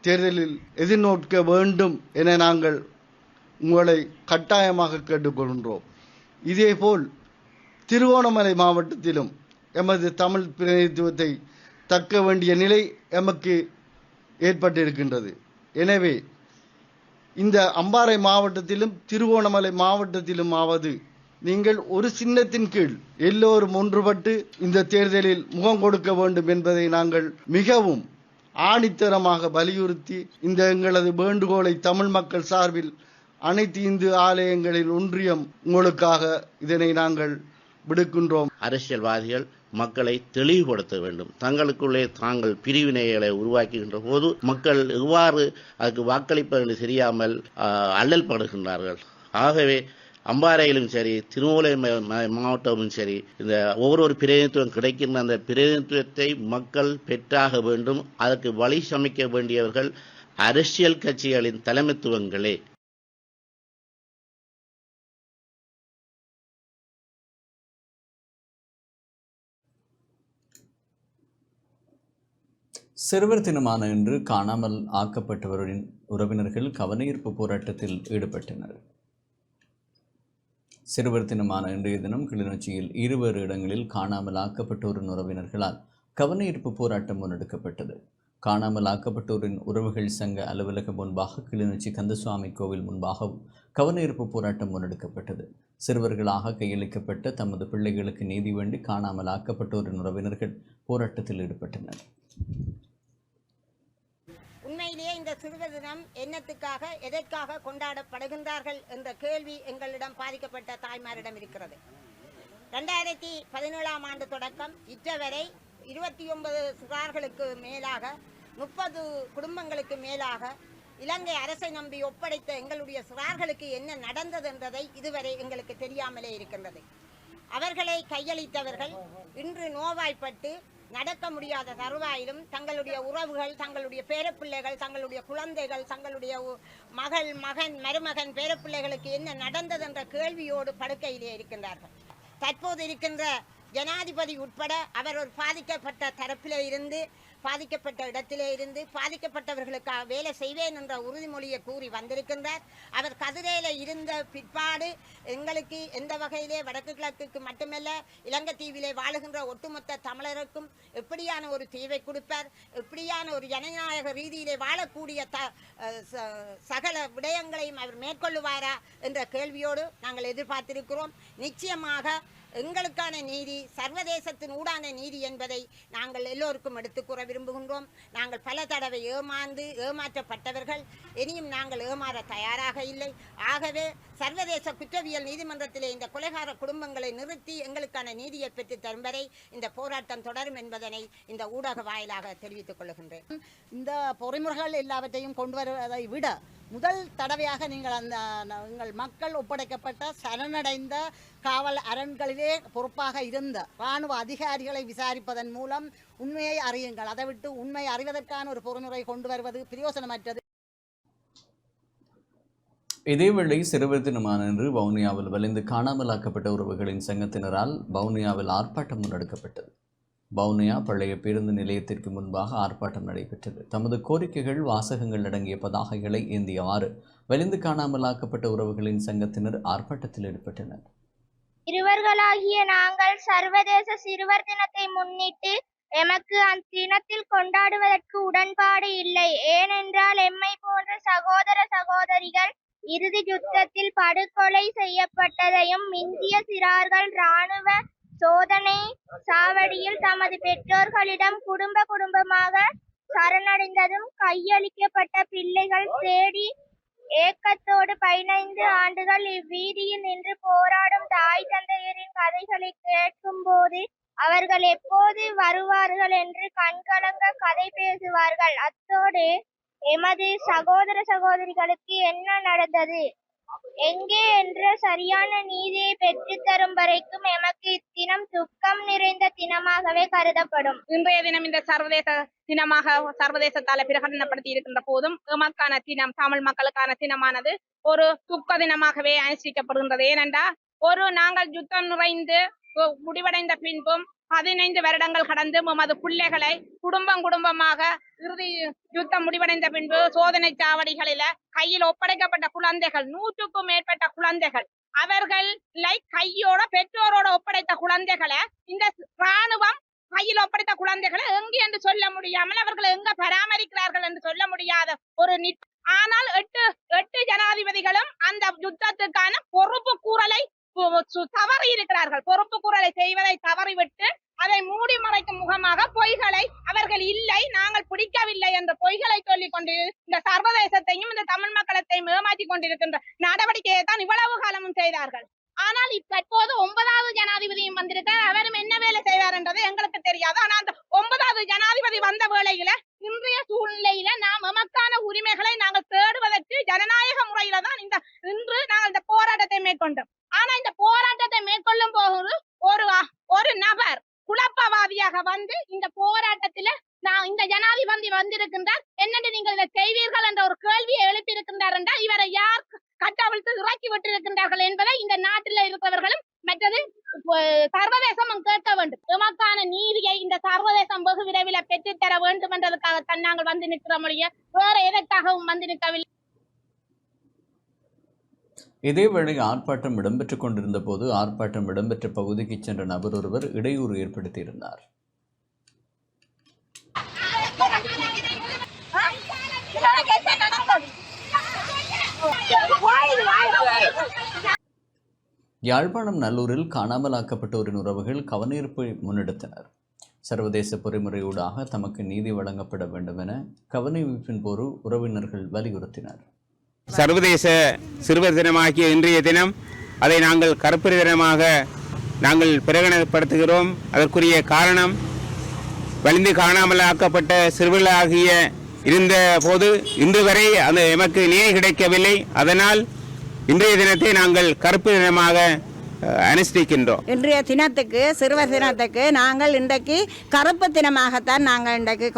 தேர்தலில் எதிர்நோக்க வேண்டும் என நாங்கள் உங்களை கட்டாயமாக கேட்டுக்கொள்கின்றோம். இதேபோல் திருகோணமலை மாவட்டத்திலும் எமது தமிழ் பிரதிநிதித்துவத்தை தக்க வேண்டிய நிலை எமக்கு ஏற்பட்டிருக்கின்றது. எனவே இந்த அம்பாறை மாவட்டத்திலும் திருகோணமலை மாவட்டத்திலும் ஆவது நீங்கள் ஒரு சின்னத்தின் கீழ் எல்லோரும் ஒன்றுபட்டு இந்த தேர்தலில் முகம் கொடுக்க வேண்டும் என்பதை நாங்கள் மிகவும் ஆணித்தரமாக வலியுறுத்தி இந்த எங்களது வேண்டுகோளை தமிழ் மக்கள் சார்பில் அனைத்து இந்து ஆலயங்களில் ஒன்றியம் உங்களுக்காக இதனை நாங்கள் விடுக்கின்றோம். அரசியல்வாதிகள் மக்களை தெளிவுபடுத்த வேண்டும். தங்களுக்குள்ளே தாங்கள் பிரிவினைகளை உருவாக்குகின்ற போது மக்கள் எவ்வாறு அதுக்கு வாக்களிப்பது தெரியாமல் அல்லல் படுகின்றார்கள். ஆகவே அம்பாறையிலும் சரி, திருமூலை மாவட்டமும் சரி, இந்த ஒவ்வொரு பிரதிநிதித்துவம் கிடைக்கின்ற அந்த பிரதிநிதித்துவத்தை மக்கள் பெற்றாக வேண்டும். அதற்கு வழி சமைக்க வேண்டியவர்கள் அரசியல் கட்சிகளின் தலைமைத்துவங்களே. சிறுவர் தினமான இன்று காணாமல் ஆக்கப்பட்டவரின் உறவினர்கள் கவனஈர்ப்பு போராட்டத்தில் ஈடுபட்டனர். சிறுவர் தினமான இன்றைய தினம் கிளிநொச்சியில் இருவேறு இடங்களில் காணாமல் ஆக்கப்பட்டோரின் உறவினர்களால் கவனஈர்ப்பு போராட்டம் முன்னெடுக்கப்பட்டது. காணாமல் ஆக்கப்பட்டோரின் உறவுகள் சங்க அலுவலகம் முன்பாக, கிளிநொச்சி கந்தசுவாமி கோவில் முன்பாகவும் கவனஈர்ப்பு போராட்டம் முன்னெடுக்கப்பட்டது. சிறுவர்களாக கையளிக்கப்பட்ட தமது பிள்ளைகளுக்கு நீதி வேண்டி காணாமல் ஆக்கப்பட்டோரின் உறவினர்கள் போராட்டத்தில் ஈடுபட்டனர். உண்மையிலேயே இந்த சிறுவர் தினம் என்னத்துக்காக எதற்காக கொண்டாடப்படுகின்றார்கள் என்ற கேள்வி எங்களிடம் பாதிக்கப்பட்ட தாய்மாரிடம் இருக்கிறது. 2017ஆம் ஆண்டு தொடக்கம் இற்றவரை 29 சிறார்களுக்கு மேலாக 30 குடும்பங்களுக்கு மேலாக இலங்கை அரசை நம்பி ஒப்படைத்த எங்களுடைய சிறார்களுக்கு என்ன நடந்தது என்பதை இதுவரை எங்களுக்கு தெரியாமலே இருக்கின்றது. அவர்களை கையளித்தவர்கள் இன்று நோவாய்ப்பட்டு நடக்க முடியாத தருவாயிலும் தங்களுடைய உறவுகள், தங்களுடைய பேரப்பிள்ளைகள், தங்களுடைய குழந்தைகள், தங்களுடைய மகள், மகன், மருமகன், பேரப்பிள்ளைகளுக்கு என்ன நடந்தது என்ற கேள்வியோடு படுக்கையிலே இருக்கின்றார்கள். தற்போது இருக்கின்ற ஜனாதிபதி உட்பட அவர் ஒரு பாதிக்கப்பட்ட தரப்பிலே இருந்து, பாதிக்கப்பட்ட இடத்திலே இருந்து பாதிக்கப்பட்டவர்களுக்காக வேலை செய்வேன் என்ற உறுதிமொழியை கூறி வந்திருக்கின்றார். அவர் கதிரையில இருந்த பிற்பாடு எங்களுக்கு எந்த வகையிலே வடக்கு கிழக்குக்கு மட்டுமல்ல இலங்கை தீவிலே வாழுகின்ற ஒட்டுமொத்த தமிழருக்கும் எப்படியான ஒரு தீர்வை கொடுப்பார், எப்படியான ஒரு ஜனநாயக ரீதியிலே வாழக்கூடிய சகல விடயங்களையும் அவர் மேற்கொள்ளுவாரா என்ற கேள்வியோடு நாங்கள் எதிர்பார்த்திருக்கிறோம். நிச்சயமாக எங்களுக்கான நீதி சர்வதேசத்தின் ஊடான நீதி என்பதை நாங்கள் எல்லோருக்கும் எடுத்துக் கூற விரும்புகின்றோம். நாங்கள் பல தடவை ஏமாற்றப்பட்டவர்கள், இனியும் நாங்கள் ஏமாற தயாராக இல்லை. ஆகவே சர்வதேச குற்றவியல் நீதிமன்றத்திலே இந்த கொலைகார குடும்பங்களை நிறுத்தி எங்களுக்கான நீதியை பெற்று தரும் வரை இந்த போராட்டம் தொடரும் என்பதனை இந்த ஊடக வாயிலாக தெரிவித்துக் கொள்கின்றேன். இந்த பொறிமுறைகள் எல்லாவற்றையும் கொண்டு வருவதை விட முதல் தடவையாக நீங்கள் எங்கள் மக்கள் ஒப்படைக்கப்பட்ட சரணடைந்த காவல் அரண்களிலே பொறுப்பாக இருந்த இராணுவ அதிகாரிகளை விசாரிப்பதன் மூலம் உண்மையை அறியுங்கள். அதை விட்டு உண்மை அறிவதற்கான ஒரு பொறிமுறை கொண்டு வருவது பிரயோசனமற்றது. இதேவேளை சிறுவர் தினமான இன்று வவுனியாவில் வலிந்து காணாமலாக்கப்பட்ட உறவுகளின் சங்கத்தினரால் வவுனியாவில் ஆர்ப்பாட்டம் முன்னெடுக்கப்பட்டது. வவுனியா பழைய பேருந்து நிலையத்திற்கு முன்பாக ஆர்ப்பாட்டம் நடைபெற்றது. தமது கோரிக்கைகள், வாசகங்கள் அடங்கிய பதாகைகளை ஏந்தியவாறு வலிந்து காணாமலாக்கப்பட்ட உறவுகளின் சங்கத்தினர் ஆர்ப்பாட்டத்தில் ஈடுபட்டனர். இருவர்களாகிய நாங்கள் சர்வதேச சிறுவர் தினத்தை முன்னிட்டு எமக்கு அத்தினத்தில் கொண்டாடுவதற்கு உடன்பாடு இல்லை. ஏனென்றால் எம்மை போன்ற சகோதர சகோதரிகள் இறுதி யுத்தத்தில் படுகொலை செய்யப்பட்டதையும், மிஞ்சிய சிறார்கள் இராணுவ சோதனை சாவடியில் தமது பெற்றோர்களிடம் குடும்பமாக சரணடைந்ததும், கையளிக்கப்பட்ட பிள்ளைகள் தேடி ஏக்கத்தோடு 15 ஆண்டுகள் இவ்வீதியில் நின்று போராடும் தாய் தந்தையரின் கதைகளை கேட்கும் போது அவர்கள் எப்போது வருவார்கள் என்று கண்கலங்க கதை பேசுவார்கள். அத்தோடு எமது சகோதர சகோதரிகளுக்கு என்ன நடந்தது, எங்கே என்ற சரியான நீதியை பெற்றுத்தரும் வரைக்கும் எமக்கு இத்தினம் துக்கம் நிறைந்த தினமாகவே கருதப்படும். இன்றைய தினம் இந்த சர்வதேச தினமாக சர்வதேசத்தால பிரகடனப்படுத்தி இருக்கின்ற போதும் எமக்கான தினம், தமிழ் மக்களுக்கான தினமானது ஒரு துக்க தினமாகவே அனுஷ்டிக்கப்படுகின்றது. ஏனென்றால் நாங்கள் யுத்தம் நிறைந்து முடிவடைந்த பின்பும் 15 வருடங்கள் கடந்து எமது பிள்ளைகளை குடும்பமாக இறுதி யுத்தம் முடிவடைந்த பின்பு சோதனை சாவடிகளில கையில் ஒப்படைக்கப்பட்ட குழந்தைகள், 100க்கும் மேற்பட்ட குழந்தைகள், அவர்களை கையோட பெற்றோரோட ஒப்படைத்த குழந்தைகளை இந்த இராணுவம் கையில் ஒப்படைத்த குழந்தைகளை எங்கு என்று சொல்ல முடியாமல் அவர்கள் எங்க பராமரிக்கிறார்கள் என்று சொல்ல முடியாத ஒரு ஆனால் 8 ஜனாதிபதிகளும் அந்த யுத்தத்துக்கான பொறுப்பு கூறலை தவறி இருக்கிறார்கள். பொறுப்பு கூறலை செய்வதை தவறிவிட்டு அதை மூடி மறைக்கும் முகமாக பொய்களை, அவர்கள் இல்லை, நாங்கள் பிடிக்கவில்லை என்ற பொய்களை சொல்லிக் கொண்டு இந்த சர்வதேசத்தையும் இந்த தமிழ் மக்களத்தையும் ஏமாற்றிக் கொண்டிருக்கின்ற நடவடிக்கையை தான் இவ்வளவு காலமும் செய்தார்கள். ஆனால் தற்போது 9வது ஜனாதிபதியும் வந்திருக்கார். அவரும் என்ன வேலை செய்வார் என்றது எங்களுக்கு தெரியாது. ஆனால் அந்த 9வது ஜனாதிபதி வந்த வேளையில இன்றைய சூழ்நிலையில நாம் எமக்கான உரிமைகளை நாங்கள் தேடுவதற்கு ஜனநாயக முறையில தான் இன்று நாங்கள் இந்த போராட்டத்தை மேற்கொண்டோம். ஆனா இந்த போராட்டத்தை மேற்கொள்ளும் போது ஒரு நபர் குழப்பவாதியாக வந்து இந்த போராட்டத்தில இந்த ஜனாதிபதி வந்திருக்கின்றார், என்னென்று நீங்கள் இதை செய்வீர்கள் என்ற ஒரு கேள்வியை எழுப்பியிருக்கின்றார் என்றால் இவரை யார் கட்டவிழ்த்து இறக்கி விட்டிருக்கின்றார்கள் என்பதை இந்த நாட்டில் இருக்கிறவர்களும் மற்றது சர்வதேசமும் கேட்க வேண்டும். எமக்கான நீதியை இந்த சர்வதேசம் வெகு விரைவில் பெற்றுத்தர வேண்டும் என்றதுக்காகத்தான் நாங்கள் வந்து நிற்கிற மொழிய வேற எதற்காகவும் வந்து நிற்கவில்லை. இதேவேளை ஆர்ப்பாட்டம் இடம்பெற்றுக் கொண்டிருந்த போது ஆர்ப்பாட்டம் இடம்பெற்ற பகுதிக்கு சென்ற நபர் ஒருவர் இடையூறு ஏற்படுத்தியிருந்தார். யாழ்ப்பாணம் நல்லூரில் காணாமலாக்கப்பட்டோரின் உறவுகள் கவனஈர்ப்பை முன்னெடுத்தனர். சர்வதேச பொறிமுறையூடாக தமக்கு நீதி வழங்கப்பட வேண்டும் என கவனஈர்ப்பின் போது உறவினர்கள் வலியுறுத்தினர். சர்வதேச சிறுவர் தினமாகிய இன்றைய தினம் அதை நாங்கள் கருப்பொறி தினமாக நாங்கள் பிரகடனப்படுத்துகிறோம். அதற்குரிய காரணம் வலிந்து காணாமலாக்கப்பட்ட சிறுவர்களாகிய இருந்த போது இன்று வரை அந்த எமக்கு நீதி கிடைக்கவில்லை. அதனால் இன்றைய தினத்தை நாங்கள் கருப்பு தினமாக அனுஷ்டிக்கின்றோம். இன்றைய தினத்துக்கு சிறுவர் தினத்துக்கு நாங்கள் இன்றைக்கு கருப்பு தினமாகத்தான் நாங்கள் இன்றைக்கு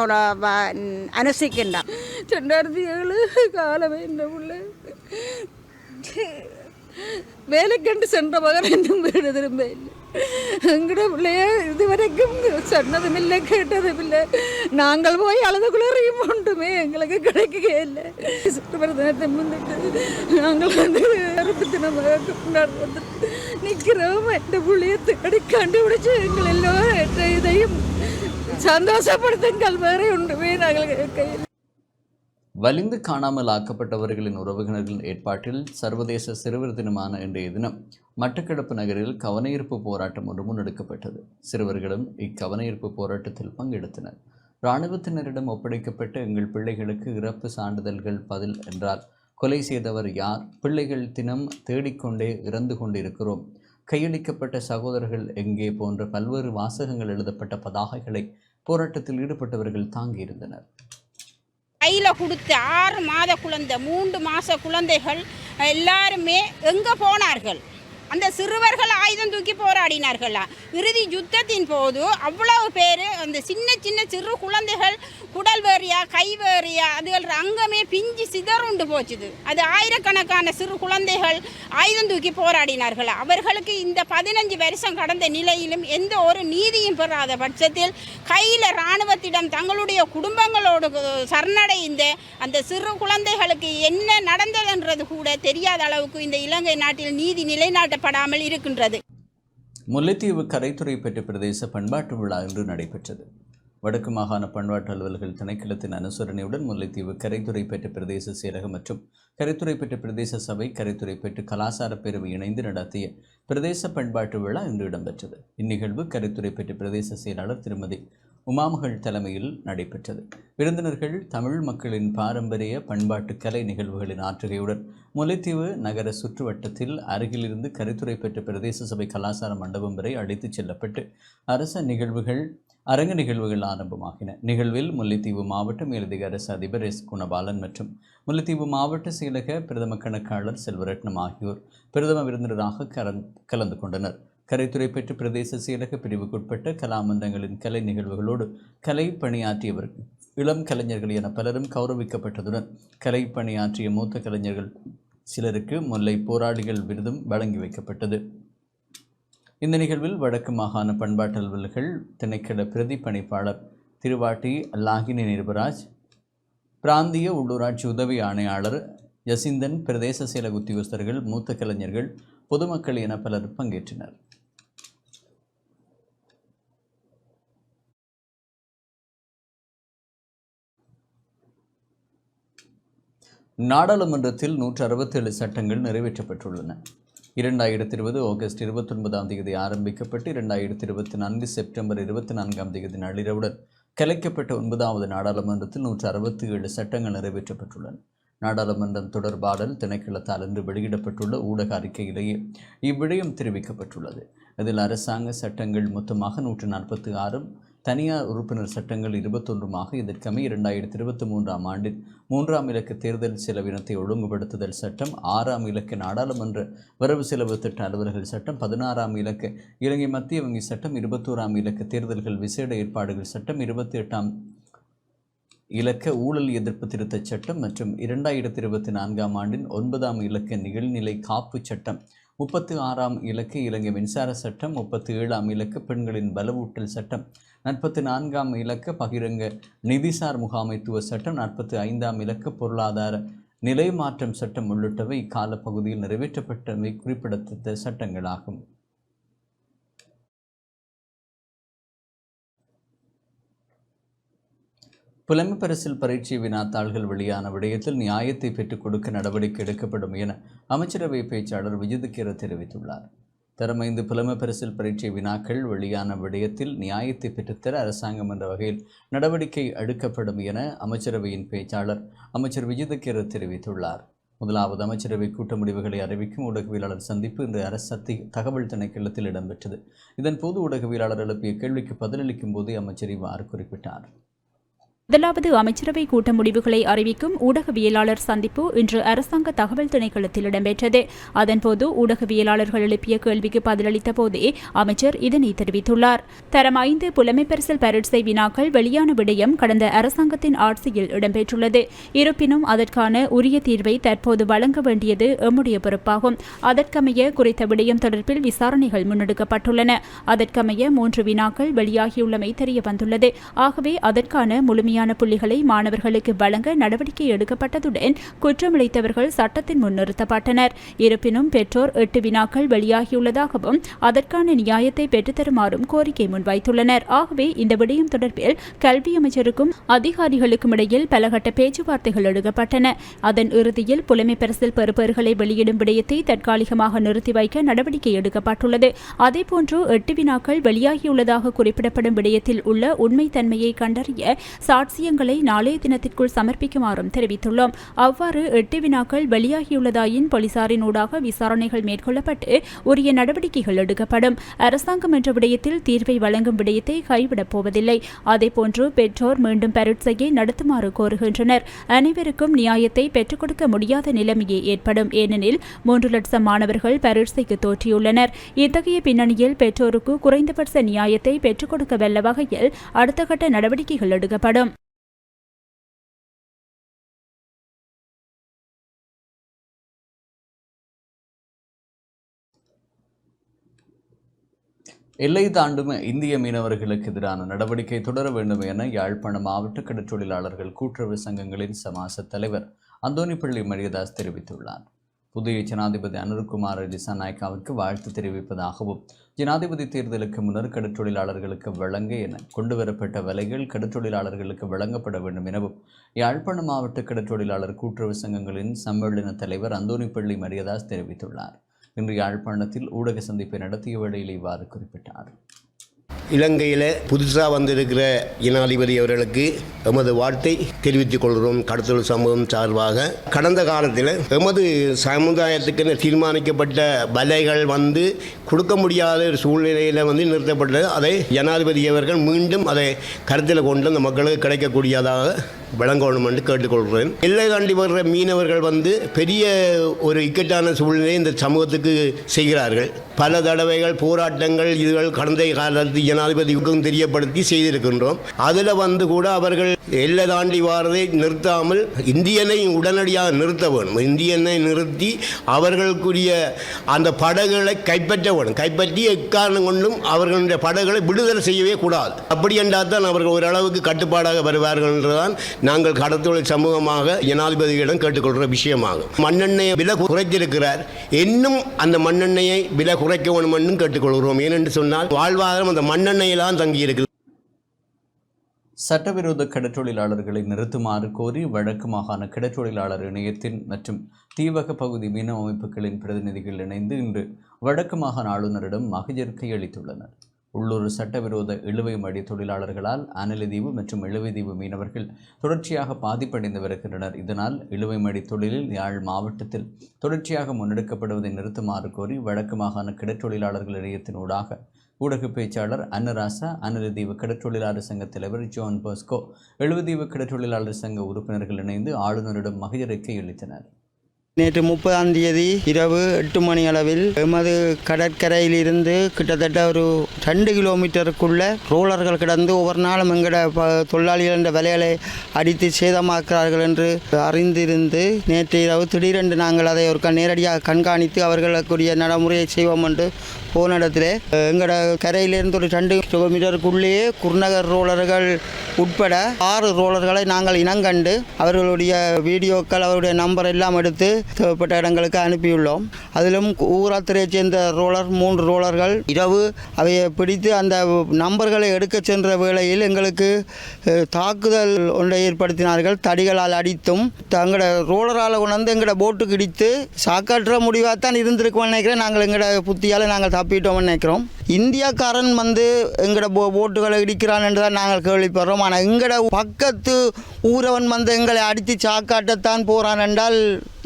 அனுஷ்டிக்கின்றோம். 2007 காலமே இந்த உள்ள வேலைக்கண்டு சென்ற மகன் இன்னும் வீடு திரும்ப இல்லை. எங்கட பிள்ளைய இதுவரைக்கும் சொன்னதும் இல்லை கேட்டதும் இல்லை. நாங்கள் போய் அழுத குளறையும் ஒன்றுமே எங்களுக்கு கிடைக்கவே இல்லை. சிறுவர் தினத்தை முன்னிட்டு நாங்கள் வந்து கருப்பு தினமாக கொண்டாடுறது நிற்கிறோம். எந்த பிள்ளைய தேடி கண்டுபிடிச்சு எங்கள் எல்லோரும் இதையும் சந்தோஷப்படுத்துங்கள். வேற ஒன்றுமே நாங்கள் கேட்க. வலிந்து காணாமல் ஆக்கப்பட்டவர்களின் உறவினர்களின் ஏற்பாட்டில் சர்வதேச சிறுவர் தினமான இன்றைய தினம் மட்டக்களப்பு நகரில் கவனஈர்ப்பு போராட்டம் ஒன்று முன்னெடுக்கப்பட்டது. சிறுவர்களும் இக்கவனஈர்ப்பு போராட்டத்தில் பங்கெடுத்தனர். இராணுவத்தினரிடம் ஒப்படைக்கப்பட்ட எங்கள் பிள்ளைகளுக்கு இறப்பு சான்றிதழ்கள் பதில் என்றால் கொலை செய்தவர் யார்? பிள்ளைகள் தினம் தேடிக்கொண்டே இறந்து கொண்டிருக்கிறோம். கையளிக்கப்பட்ட சகோதரர்கள் எங்கே? போன்ற பல்வேறு வாசகங்கள் எழுதப்பட்ட பதாகைகளை போராட்டத்தில் ஈடுபட்டவர்கள் தாங்கியிருந்தனர். கையில் கொடுத்த 6 மாத குழந்தை 3 மாத குழந்தைகள் எல்லாருமே எங்கே போனார்கள்? அந்த சிறுவர்கள் ஆயுதம் தூக்கி போராடினார்களா? இறுதி யுத்தத்தின் போது அவ்வளவு பேர் அந்த சின்ன சின்ன சிறு குழந்தைகள் குடல் வேறியா கை வேறியா அதுகள் அங்கமே பிஞ்சு சிதறுண்டு போச்சுது. அது ஆயிரக்கணக்கான சிறு குழந்தைகள் ஆயுதம் தூக்கி போராடினார்கள். அவர்களுக்கு இந்த 15 வருஷம் கடந்த நிலையிலும் எந்த ஒரு நீதியும் பெறாத பட்சத்தில் கையில் இராணுவத்திடம் தங்களுடைய குடும்பங்களோடு சரணடைந்த அந்த சிறு குழந்தைகளுக்கு என்ன நடந்ததுன்றது கூட தெரியாத அளவுக்கு இந்த இலங்கை நாட்டில் நீதி நிலைநாட்டப்படாமல் இருக்கின்றது. முல்லைத்தீவு கரைத்துறை பெற்ற பிரதேச பண்பாட்டு விழா இன்று நடைபெற்றது. வடக்கு மாகாண பண்பாட்டு அலுவல்கள் திணைக்களத்தின் அனுசரணையுடன் முல்லைத்தீவு கரைத்துறை பெற்ற பிரதேச செயலகம் மற்றும் கரைத்துறை பெற்ற பிரதேச சபை கரைத்துறை பெற்ற கலாசார பேரவை இணைந்து நடத்திய பிரதேச பண்பாட்டு விழா இன்று இடம்பெற்றது. இந்நிகழ்வு கரைத்துறை பெற்ற பிரதேச செயலாளர் திருமதி உமாமகள் தலைமையில் நடைபெற்றது. விருந்தினர்கள் தமிழ் மக்களின் பாரம்பரிய பண்பாட்டு கலை நிகழ்வுகளின் ஆற்றுகையுடன் முல்லைத்தீவு நகர சுற்றுவட்டத்தில் அருகிலிருந்து கரைத்துறை பெற்ற பிரதேச சபை கலாசார மண்டபம் வரை அழைத்துச் செல்லப்பட்டு அரங்க நிகழ்வுகள் ஆரம்பமாகின. நிகழ்வில் முல்லைத்தீவு மாவட்ட மேலதிக அரசு அதிபர் எஸ் குணபாலன் மற்றும் முல்லைத்தீவு மாவட்ட செயலக பிரதம கணக்காளர் செல்வரட்னம் ஆகியோர் பிரதம விருந்தினராக கலந்து கொண்டனர். கரைத்துறை பெற்ற பிரதேச செயலக பிரிவுக்குட்பட்ட கலாமன்றங்களின் கலை நிகழ்வுகளோடு கலை பணியாற்றியவர்கள் இளம் கலைஞர்கள் என பலரும் கௌரவிக்கப்பட்டதுடன் கலை பணியாற்றிய மூத்த கலைஞர்கள் சிலருக்கு முல்லை போராளிகள் விருதும் வழங்கி வைக்கப்பட்டது. இந்த நிகழ்வில் வடக்கு மாகாண பண்பாட்டு அலுவலர்கள் திணைக்கள பிரதி பணிப்பாளர் திருவாட்டி லாகினி நிருபராஜ், பிராந்திய உள்ளூராட்சி உதவி ஆணையாளர் யசிந்தன், பிரதேச செயலக உத்தியோகஸ்தர்கள், மூத்த கலைஞர்கள், பொதுமக்கள் என பலர் பங்கேற்றனர். நாடாளுமன்றத்தில் 167 சட்டங்கள் நிறைவேற்றப்பட்டுள்ளன. 2020 ஆகஸ்ட் 29 ஆரம்பிக்கப்பட்டு 2024 செப்டம்பர் 24 நள்ளிரவுடன் கலைக்கப்பட்ட 9வது நாடாளுமன்றத்தில் 167 சட்டங்கள் நிறைவேற்றப்பட்டுள்ளன. நாடாளுமன்றம் தொடர்பாடல் திணைக்களத்தால் இன்று வெளியிடப்பட்டுள்ள ஊடக அறிக்கையிலேயே இவ்விடயம் தெரிவிக்கப்பட்டுள்ளது. இதில் அரசாங்க சட்டங்கள் மொத்தமாக 146, தனியார் உறுப்பினர் சட்டங்கள் 21 இதற்கமை 2023 ஆண்டின் 3ஆம் இலக்க தேர்தல் செலவினத்தை ஒழுங்குபடுத்துதல் சட்டம், 6ஆம் இலக்க நாடாளுமன்ற வரவு செலவு திட்ட அலுவலர்கள் சட்டம், 16ஆம் இலக்க இலங்கை மத்திய வங்கி சட்டம், 21ஆம் இலக்க தேர்தல்கள் விசேட ஏற்பாடுகள் சட்டம், 28ஆம் இலக்க ஊழல் எதிர்ப்பு திருத்தச் சட்டம் மற்றும் 2024 ஆண்டின் 9ஆம் இலக்க நிகழ்நிலை காப்பு சட்டம் 36ஆம் இலக்கு இலங்கை மின்சார சட்டம், 37ஆம் இலக்கு பெண்களின் பலவூட்டல் சட்டம், 44ஆம் இலக்கு பகிரங்க நிதிசார் முகாமைத்துவ சட்டம், 45ஆம் இலக்கு பொருளாதார நிலை மாற்றம் சட்டம் உள்ளிட்டவை இக்கால பகுதியில் நிறைவேற்றப்பட்டமை குறிப்பிடத்தக்க சட்டங்களாகும். புலமை பரிசில் பரீட்சை வினாத்தாள்கள் வெளியான விடயத்தில் நியாயத்தை பெற்றுக் கொடுக்க நடவடிக்கை எடுக்கப்படும் என அமைச்சரவை பேச்சாளர் விஜிதகீர தெரிவித்துள்ளார். தரமைந்து புலமை பரிசில் பரீட்சை வினாக்கள் வெளியான விடயத்தில் நியாயத்தை பெற்றுத்தர அரசாங்கம் என்ற வகையில் நடவடிக்கை எடுக்கப்படும் என அமைச்சரவையின் பேச்சாளர் அமைச்சர் விஜிதகீர தெரிவித்துள்ளார். முதலாவது அமைச்சரவை கூட்ட முடிவுகளை அறிவிக்கும் ஊடகவியலாளர் சந்திப்பு இன்று அரசு தகவல் திணைக்களத்தில் இடம்பெற்றது. இதன்போது ஊடகவியலாளர் எழுப்பிய கேள்விக்கு பதிலளிக்கும் போதே அமைச்சர் இவ்வாறு குறிப்பிட்டார். முதலாவது அமைச்சரவை கூட்ட முடிவுகளை அறிவிக்கும் ஊடகவியலாளர் சந்திப்பு இன்று அரசாங்க தகவல் திணைக்களத்தில் இடம்பெற்றது. அதன்போது ஊடகவியலாளர்கள் எழுப்பிய கேள்விக்கு பதிலளித்த போதே அமைச்சர் இதனை தெரிவித்துள்ளார். தரம் 5 புலமை பரிசில் பரீட்சை வினாக்கள் வெளியான விடயம் கடந்த அரசாங்கத்தின் ஆட்சியில் இடம்பெற்றுள்ளது. இருப்பினும் அதற்கான உரிய தீர்வை தற்போது வழங்க வேண்டியது எம்முடைய பொறுப்பாகும். அதற்கமைய குறித்த விடயம் தொடர்பில் விசாரணைகள் முன்னெடுக்கப்பட்டுள்ளன. அதற்கமைய 3 வினாக்கள் வெளியாகியுள்ளமை தெரியவந்துள்ளது. ஆகவே அதற்கான முழுமையான புள்ளிகளை மாணவர்களுக்கு வழங்க நடவடிக்கை எடுக்கப்பட்டதுடன் குற்றமிழைத்தவர்கள் சட்டத்தின் முன் நிறுத்தப்பட்டனர். இருப்பினும் பெற்றோர் 8 வினாக்கள் வெளியாகியுள்ளதாகவும் அதற்கான நியாயத்தை பெற்றுத்தருமாறும் கோரிக்கை முன்வைத்துள்ளனர். ஆகவே இந்த விடயம் தொடர்பில் கல்வி அமைச்சருக்கும் அதிகாரிகளுக்கும் இடையில் பலகட்ட பேச்சுவார்த்தைகள் எடுக்கப்பட்டன. அதன் இறுதியில் புலமை பரிசில் பெறுபேறுகளை வெளியிடும் விடயத்தை தற்காலிகமாக நிறுத்தி வைக்க நடவடிக்கை எடுக்கப்பட்டுள்ளது. அதேபோன்று 8 வினாக்கள் வெளியாகியுள்ளதாக குறிப்பிடப்படும் விடயத்தில் உள்ள உண்மைத்தன்மையை கண்டறிய சாட்சியங்களை நாளைய தினத்திற்குள் சமர்ப்பிக்குமாறும் தெரிவித்துள்ளோம். அவ்வாறு 8 வினாக்கள் வெளியாகியுள்ளதாயின் போலீசாரின் ஊடாக விசாரணைகள் மேற்கொள்ளப்பட்டு உரிய நடவடிக்கைகள் எடுக்கப்படும். அரசாங்கம் என்ற விடயத்தில் தீர்வை வழங்கும் விடயத்தை கைவிடப் போவதில்லை. அதேபோன்று பெற்றோர் மீண்டும் பரீட்சையை நடத்துமாறு கோருகின்றனர். அனைவருக்கும் நியாயத்தை பெற்றுக் கொடுக்க முடியாத நிலைமையே ஏற்படும். ஏனெனில் 3 லட்சம் மாணவர்கள் பரீட்சைக்கு தோற்றியுள்ளனர். இத்தகைய பின்னணியில் பெற்றோருக்கு குறைந்தபட்ச நியாயத்தை பெற்றுக் கொடுக்க வல்ல வகையில் அடுத்த கட்ட நடவடிக்கைகள் எடுக்கப்படும். எல்லை தாண்டும் இந்திய மீனவர்களுக்கு எதிரான நடவடிக்கை தொடர வேண்டும் என யாழ்ப்பாண மாவட்ட கடற்றொழிலாளர்கள் கூட்டுறவு சங்கங்களின் சமாச தலைவர் அந்தோனிப்பள்ளி மரியதாஸ் தெரிவித்துள்ளார். புதிய ஜனாதிபதி அனுர்குமார் திசாநாயக்காவிற்கு வாழ்த்து தெரிவிப்பதாகவும் ஜனாதிபதி தேர்தலுக்கு முன்னர் கடற்றொழிலாளர்களுக்கு வழங்க என கொண்டுவரப்பட்ட விலைகள் கடற்றொழிலாளர்களுக்கு வழங்கப்பட வேண்டும் எனவும் யாழ்ப்பாண மாவட்ட கடற்றொழிலாளர் கூட்டுறவு சங்கங்களின் சம்மேளன தலைவர் அந்தோனிப்பள்ளி மரியதாஸ் தெரிவித்துள்ளார். இன்று யாழ்ப்பாணத்தில் ஊடக சந்திப்பை நடத்திய வேளையில் இவ்வாறு குறிப்பிட்டார். இலங்கையில் புதுசாக வந்திருக்கிற ஜனாதிபதி அவர்களுக்கு எமது வாழ்த்தை தெரிவித்துக் கொள்கிறோம். கடத்தொழில் சமூகம் சார்பாக கடந்த காலத்தில் எமது சமுதாயத்துக்கு தீர்மானிக்கப்பட்ட விலைகள் கொடுக்க முடியாத ஒரு சூழ்நிலையில் நிறுத்தப்பட்டது. அதை ஜனாதிபதி அவர்கள் மீண்டும் அதை கருத்தில் கொண்டு அந்த மக்களுக்கு கிடைக்கக்கூடியதாக வழங்கணும் என்று கேட்டுக்கொள்கிறேன். எல்லை தாண்டி வர்ற மீனவர்கள் பெரிய ஒரு இக்கட்டான சூழ்நிலையை இந்த சமூகத்துக்கு செய்கிறார்கள். பல தடவைகள் போராட்டங்கள் இதுகள் கடந்த காலத்தில் ஜனாதிபதிக்கும் தெரியப்படுத்தி செய்திருக்கின்றோம். அதில் கூட அவர்கள் எல்லை தாண்டி வாரதை நிறுத்தாமல் இந்தியனை உடனடியாக நிறுத்த வேணும். இந்தியனை நிறுத்தி அவர்களுக்குரிய அந்த படகுகளை கைப்பற்ற வேணும். கைப்பற்றி எக்காரணம் கொண்டும் அவர்களுடைய படகுகளை விடுதலை செய்யவே கூடாது. அப்படி என்றால் தான் அவர்கள் ஓரளவுக்கு கட்டுப்பாடாக வருவார்கள் என்றுதான் நாங்கள் கடத்தொழில் சமூகமாக ஜனாதிபதியிடம் கேட்டுக்கொள்கிற விஷயமாகும். மண்ணெண்ணெயை விலை குறைத்திருக்கிறார். இன்னும் அந்த மண்ணெண்ணெயை விலை குறைக்க வேண்டும் என்றும் கேட்டுக்கொள்கிறோம். ஏனென்று சொன்னால் வாழ்வாதாரம் அந்த மண்ணெண்ணெயில்தான் தங்கியிருக்கிறது. சட்டவிரோத கடற்றொழிலாளர்களை நிறுத்துமாறு கோரி வடக்கு மாகாண கடற்றொழிலாளர் இணையத்தின் மற்றும் தீவக பகுதி மீனவ அமைப்புகளின் பிரதிநிதிகள் இணைந்து இன்று வடக்கு மாகாண ஆளுநரிடம் மகஜர் கையளித்துள்ளனர். உள்ளூர் சட்டவிரோத இழுவை மடி தொழிலாளர்களால் அனலிதீவு மற்றும் இழுவைதீவு மீனவர்கள் தொடர்ச்சியாக பாதிப்படைந்து வருகின்றனர். இதனால் இழுவை மடி தொழிலில் யாழ் மாவட்டத்தில் தொடர்ச்சியாக முன்னெடுக்கப்படுவதை நிறுத்துமாறு கோரி வடக்கு மாகாண கடற்றொழிலாளர்கள் இணையத்தின் ஊடக பேச்சாளர் அன்னராசா, அனலிதீவு கடற்றொழிலாளர் சங்க தலைவர் ஜோன் போஸ்கோ, எழுவதீவு கடற்றொழிலாளர் சங்க உறுப்பினர்கள் இணைந்து ஆளுநரிடம் மகஜரை கையளித்தனர். நேற்று 30ஆம் தேதி இரவு 8 மணி அளவில் எமது கடற்கரையிலிருந்து கிட்டத்தட்ட ஒரு 2 கிலோமீட்டருக்குள்ள ரோலர்கள் கிடந்து ஒவ்வொரு நாளும் எங்கட தொழிலாளிகள் என்ற விலைகளை அடித்து சேதமாக்குறார்கள் என்று அறிந்திருந்து நேற்று இரவு திடீரென்று நாங்கள் அதை ஒரு நேரடியாக கண்காணித்து அவர்களுக்குரிய நடைமுறையை செய்வோம் என்று போன இடத்துல எங்களோட கரையிலிருந்து ஒரு 2 கிலோமீட்டருக்குள்ளேயே குருநகர் ரோலர்கள் உட்பட 6 ரோலர்களை நாங்கள் இனங்கண்டு அவர்களுடைய வீடியோக்கள் அவருடைய நம்பர் எல்லாம் எடுத்து தேவைப்பட்ட இடங்களுக்கு அனுப்பியுள்ளோம். அதிலும் ஊராத்திரையைச் சேர்ந்த ரோலர் 3 ரோலர்கள் இரவு அவையை பிடித்து அந்த நம்பர்களை எடுக்க சென்ற வேளையில் எங்களுக்கு தாக்குதல் ஒன்றை ஏற்படுத்தினார்கள். தடிகளால் அடித்தும் தங்களோட ரோலரால் உணர்ந்து எங்களோட போட்டுக்கு இடித்து சாக்காற்ற முடிவாக தான் இருந்திருக்கோம்னு நினைக்கிறேன். நாங்கள் எங்களோட புத்தியால் நாங்கள் தப்பிட்டோம்னு நினைக்கிறோம். இந்தியாக்காரன் எங்களோட போட்டுகளை இடிக்கிறான் என்று தான் நாங்கள் கேள்விப்படுறோம். ஆனால் எங்களோட பக்கத்து ஊரவன் எங்களை அடித்து சாக்காட்டத்தான் போகிறான் என்றால்